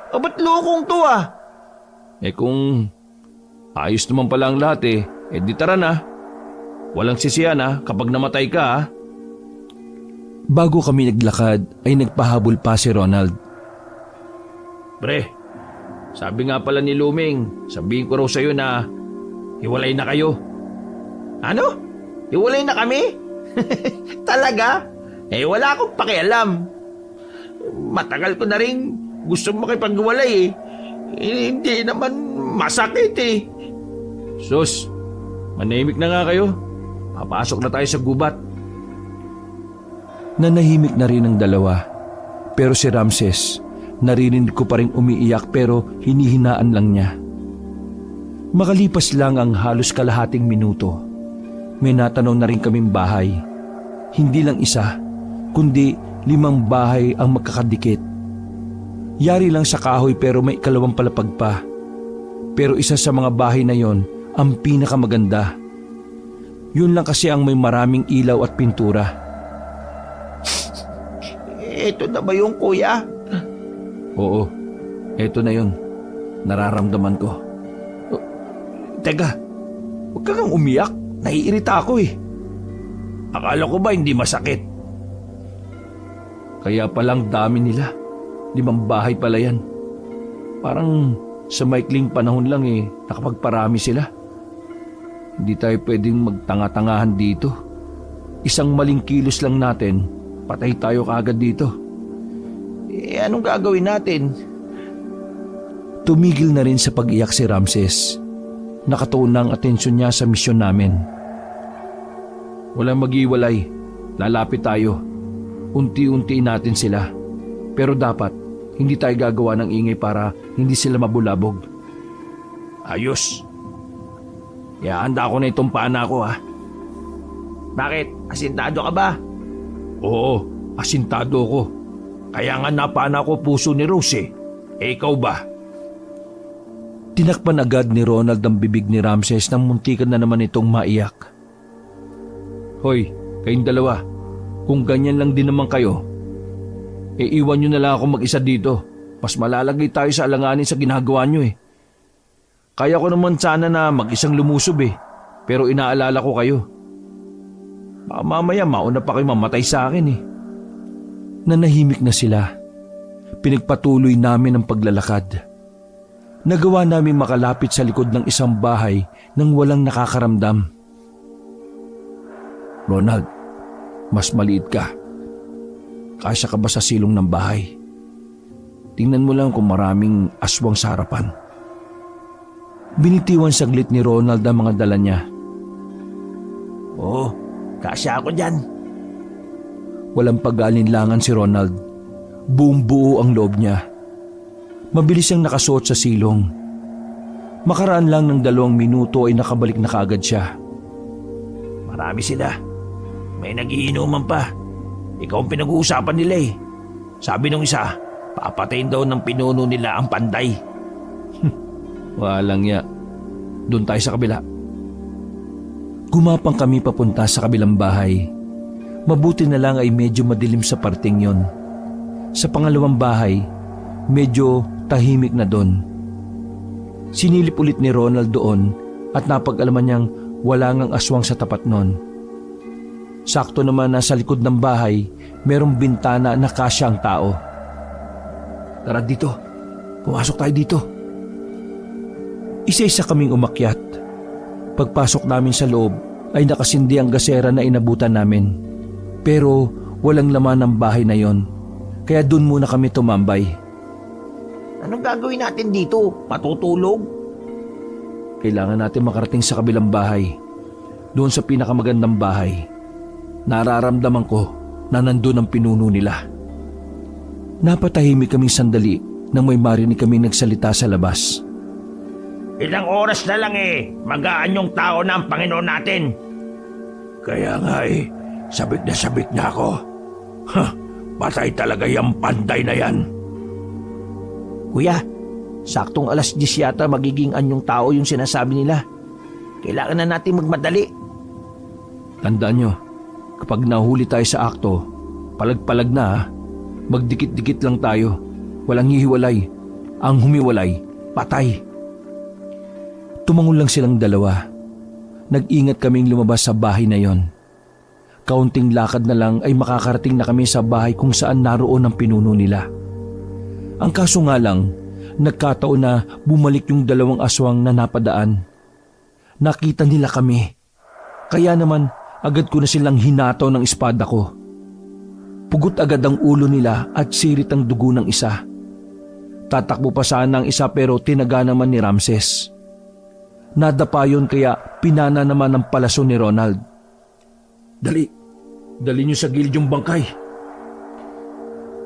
Ba't lokong to ah? Kung ayos naman pala ang lahat di tara na. Walang sisiyan kapag namatay ka. Bago kami naglakad ay nagpahabol pa si Ronald. Pre, sabi nga pala ni Luming, sabihin ko raw sa'yo na hiwalay na kayo. Ano? Hiwalay na kami? Talaga? Wala akong pakialam. Matagal ko na rin gusto makipaghiwalay hindi naman masakit Sus, manahimik na nga kayo. Papasok na tayo sa gubat. Nanahimik na rin ang dalawa. Pero si Ramses, naririnig ko pa rin umiiyak pero hinihinaan lang niya. Makalipas lang ang halos kalahating minuto. May natanaw na rin kaming bahay. Hindi lang isa, kundi 5 bahay ang magkakadikit. Yari lang sa kahoy pero may ikalawang palapag pa. Pero isa sa mga bahay na yon ang pinakamaganda. Yun lang kasi ang may maraming ilaw at pintura. Ito na ba yung kuya? Oo, eto na yun. Nararamdaman ko. Teka, huwag ka kang umiyak. Naiirita ako Akala ko ba hindi masakit? Kaya palang dami nila. 5 bahay pala yan. Parang sa maikling panahon lang nakapagparami sila. Hindi tayo pwedeng magtanga-tangahan dito. Isang maling kilos lang natin, patay tayo kaagad dito. Anong gagawin natin? Tumigil na rin sa pag-iyak si Ramses. Nakatuon na ang atensyon niya sa misyon namin. Walang mag-iwalay. Lalapit tayo. Unti-unti natin sila. Pero dapat, hindi tayo gagawa ng ingay para hindi sila mabulabog. Ayos. Ihahanda ko na itong pana ko Bakit? Asintado ka ba? Oo, asintado ko. Kaya nga napana ko puso ni Rose ikaw ba? Tinakpan agad ni Ronald ang bibig ni Ramses nang muntikan na naman itong maiyak. Hoy, kayong dalawa, kung ganyan lang din naman kayo, iwan nyo na lang ako mag-isa dito. Mas malalagay tayo sa alanganin sa ginagawa nyo Kaya ko naman sana na mag-isang lumusob pero inaalala ko kayo. Baka mamaya mauna pa kayo mamatay sa akin Nanahimik na sila. Pinagpatuloy namin ang paglalakad. Nagawa namin makalapit sa likod ng isang bahay nang walang nakakaramdam. Ronald, mas maliit ka. Kasya ka ba sa silong ng bahay? Tingnan mo lang kung maraming aswang sa harapan. Binitiwan saglit ni Ronald ang mga dala niya. Oo, kasya ako dyan. Walang pag-aalinlangan si Ronald. Buong buo ang loob niya. Mabilis siyang nakasuot sa silong. Makaraan lang ng 2 minuto ay nakabalik na kaagad siya. Marami sila. May nagiinuman pa. Ikaw ang pinag-uusapan nila Sabi nung isa, papatayin daw ng pinuno nila ang panday. Walang ya. Doon tayo sa kabila. Gumapang kami papunta sa kabilang bahay. Mabuti na lang ay medyo madilim sa parting yon. Sa pangalawang bahay, medyo tahimik na doon. Sinilip ulit ni Ronald doon at napag-alaman niyang wala ngang aswang sa tapat nun. Sakto naman na sa likod ng bahay, merong bintana na kasya ang tao. Tara dito, pumasok tayo dito. Isa-isa kaming umakyat. Pagpasok namin sa loob ay nakasindi ang gasera na inabutan namin. Pero walang laman ang bahay na yon, kaya doon muna kami tumambay. Anong gagawin natin dito? Patutulog? Kailangan natin makarating sa kabilang bahay. Doon sa pinakamagandang bahay. Nararamdaman ko na nandun ang pinuno nila. Napatahimik kaming sandali nang may marinig kaming nagsalita sa labas. Ilang oras na lang magaan yung tao na ang Panginoon natin. Kaya nga sabik na ako. Patay talaga yung panday na yan. Kuya, saktong 10:00 yata magiging anyong tao yung sinasabi nila. Kailangan na natin magmadali. Tandaan nyo, kapag nahuli tayo sa akto, palag-palag na magdikit-dikit lang tayo. Walang hihiwalay. Ang humiwalay, patay. Tumangon lang silang dalawa. Nag-ingat kaming lumabas sa bahay na yon. Kaunting lakad na lang ay makakarating na kami sa bahay kung saan naroon ang pinuno nila. Ang kaso nga lang, nagkataon na bumalik yung 2 aswang na napadaan. Nakita nila kami. Kaya naman agad ko na silang hinataw ng espada ko. Pugot agad ang ulo nila at sirit ang dugo ng isa. Tatakbo pa sana ang isa pero tinaga naman ni Ramses. Nadapa yun kaya pinana naman ang palaso ni Ronald. Dali niyo sa gilid yung bangkay.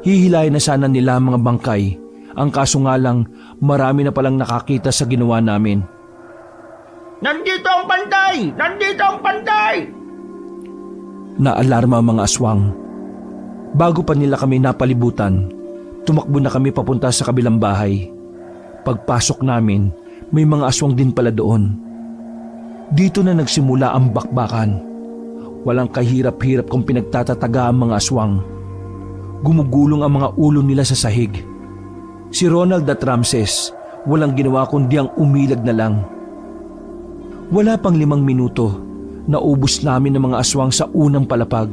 Hihilayin na sana nila ang mga bangkay. Ang kaso nga lang, marami na palang nakakita sa ginawa namin. Nandito ang panday! Nandito ang panday! Naalarma ang mga aswang. Bago pa nila kami napalibutan, tumakbo na kami papunta sa kabilang bahay. Pagpasok namin, may mga aswang din pala doon. Dito na nagsimula ang bakbakan. Walang kahirap-hirap kung pinagtatataga ang mga aswang. Gumugulong ang mga ulo nila sa sahig. Si Ronald at Ramses, walang ginawa kundi ang umilag na lang. Wala pang 5 minuto, naubos namin ang mga aswang sa unang palapag.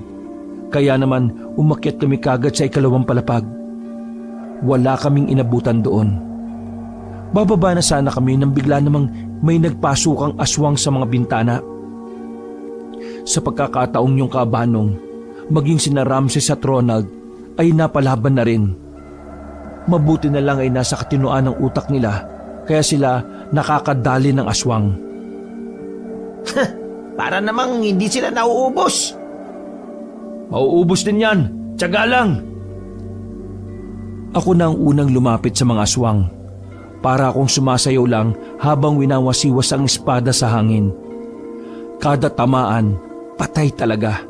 Kaya naman umakyat kami kagad sa ikalawang palapag. Wala kaming inabutan doon. Bababa na sana kami nang bigla namang may nagpasukang aswang sa mga bintana. Sa pagkakataong yung kabanong, maging sina Ramses at Ronald ay napalaban na rin. Mabuti na lang ay nasa katinoan ng utak nila kaya sila nakakadali ng aswang. Para namang hindi sila nauubos. Mauubos din yan. Tiyaga lang. Ako na ang unang lumapit sa mga aswang. Para akong sumasayaw lang habang winawasiwas ang espada sa hangin. Kada tamaan, patay talaga.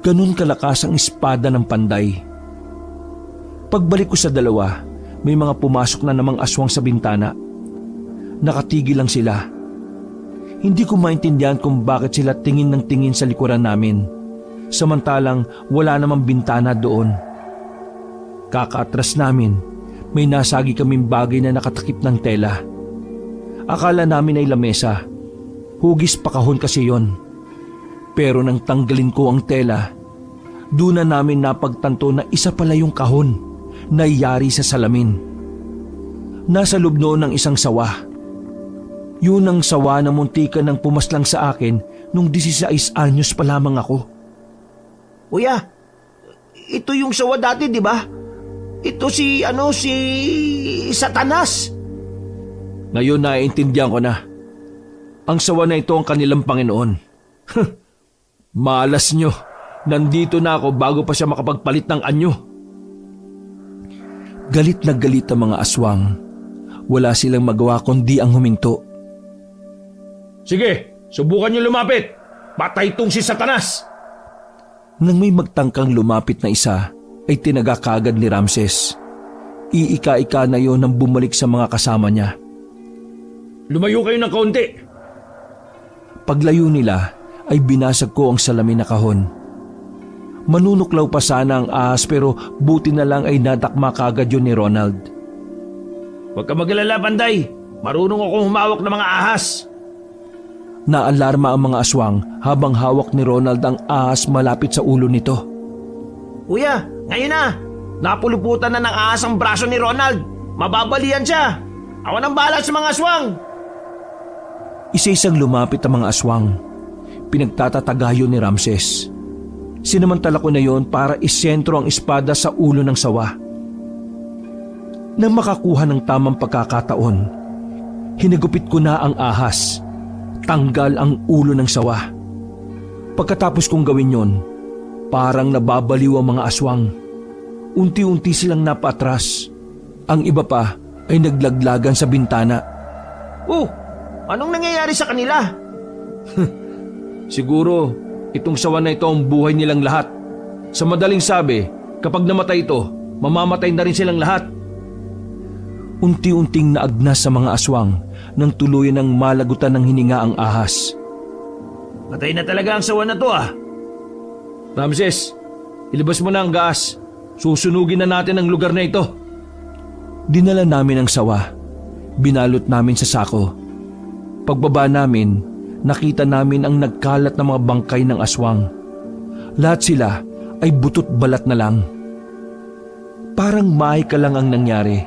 Ganun kalakas ang espada ng panday. Pagbalik ko sa dalawa, may mga pumasok na namang aswang sa bintana. Nakatigil lang sila. Hindi ko maintindihan kung bakit sila tingin ng tingin sa likuran namin. Samantalang wala namang bintana doon. Kakaatras namin, may nasagi kaming bagay na nakatakip ng tela. Akala namin ay lamesa. Hugis pa kahon kasi yon. Pero nang tanggalin ko ang tela, doon na namin napagtanto na isa pala yung kahon na yari sa salamin. Nasa loob noon ng isang sawa. Yun ang sawa na muntikan ng pumaslang sa akin nung 16 anyos pa lamang ako. Kuya, ito yung sawa dati, di ba? Ito si Satanas. Ngayon naiintindihan ko na. Ang sawa na ito ang kanilang Panginoon. Malas nyo. Nandito na ako bago pa siya makapagpalit ng anyo. Galit na galit ang mga aswang. Wala silang magawa kundi ang huminto. Sige, subukan niyo lumapit. Patay itong si Satanas. Nang may magtangkang lumapit na isa, ay tinaga kaagad ni Ramses. Iika-ika na yon nang bumalik sa mga kasama niya. Lumayo kayo ng kaunti. Paglayo nila, ay binasag ko ang salamin na kahon. Manunuklaw pa sana ang ahas pero buti na lang ay nadakma kaagad yun ni Ronald. Huwag ka magalala, Panday. Marunong akong humawak ng mga ahas. Naalarma ang mga aswang habang hawak ni Ronald ang ahas malapit sa ulo nito. Kuya, ngayon na. Napuluputan na ng ahas ang braso ni Ronald. Mababalian siya. Awan ang bahala sa mga aswang. Isa-isang lumapit ang mga aswang. Pinagtatatagayo ni Ramses. Sinamantala ko na yon para isentro ang espada sa ulo ng sawa. Nang makakuha ng tamang pagkakataon, hinagupit ko na ang ahas. Tanggal ang ulo ng sawa. Pagkatapos kong gawin yon, parang nababaliw ang mga aswang. Unti-unti silang napatras. Ang iba pa ay naglaglagan sa bintana. Oh, anong nangyayari sa kanila? Siguro, itong sawa na ito ang buhay nilang lahat. Sa madaling sabi, kapag namatay ito, mamamatay na rin silang lahat. Unti-unting naagnas sa mga aswang nang tuluyan ng malagutan ng hininga ang ahas. Patay na talaga ang sawa na to ah. Ramses, ilabas mo na ang gas. Susunugin na natin ang lugar na ito. Dinala namin ang sawa. Binalot namin sa sako. Pagbaba namin, nakita namin ang nagkalat na mga bangkay ng aswang. Lahat sila ay butot balat na lang. Parang mahika lang ang nangyari.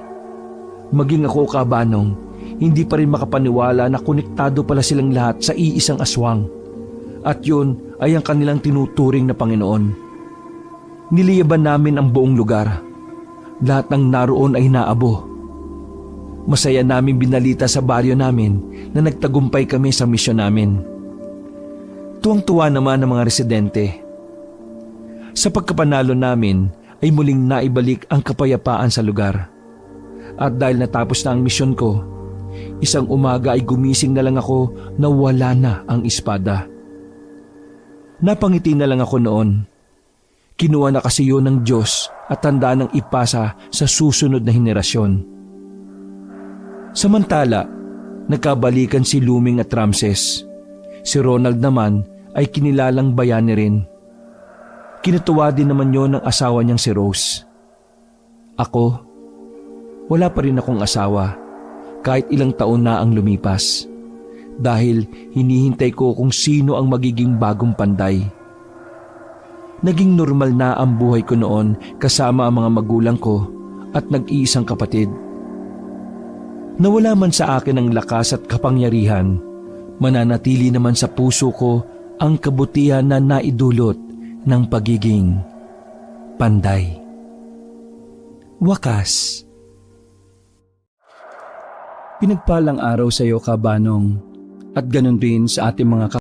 Maging ako, Kabanong, hindi pa rin makapaniwala na konektado pala silang lahat sa iisang aswang. At yun ay ang kanilang tinuturing na Panginoon. Niliyaban namin ang buong lugar. Lahat ng naroon ay naabo. Masaya namin binalita sa baryo namin na nagtagumpay kami sa misyon namin. Tuwang-tuwa naman ang mga residente. Sa pagkapanalo namin ay muling naibalik ang kapayapaan sa lugar. At dahil natapos na ang misyon ko, isang umaga ay gumising na lang ako na wala na ang espada. Napangiti na lang ako noon. Kinuha na kasi yun ng Diyos at tanda ng ipasa sa susunod na henerasyon. Samantala, nagkabalikan si Luming at Ramses. Si Ronald naman ay kinilalang bayani rin. Kinatuwa din naman yon ng asawa niyang si Rose. Ako, wala pa rin akong asawa kahit ilang taon na ang lumipas dahil hinihintay ko kung sino ang magiging bagong Panday. Naging normal na ang buhay ko noon kasama ang mga magulang ko at nag-iisang kapatid. Nawala man sa akin ang lakas at kapangyarihan, mananatili naman sa puso ko ang kabutihan na naidulot ng pagiging Panday. Wakas. Pinagpalang araw sa iyo, Kabanong, at ganun din sa ating mga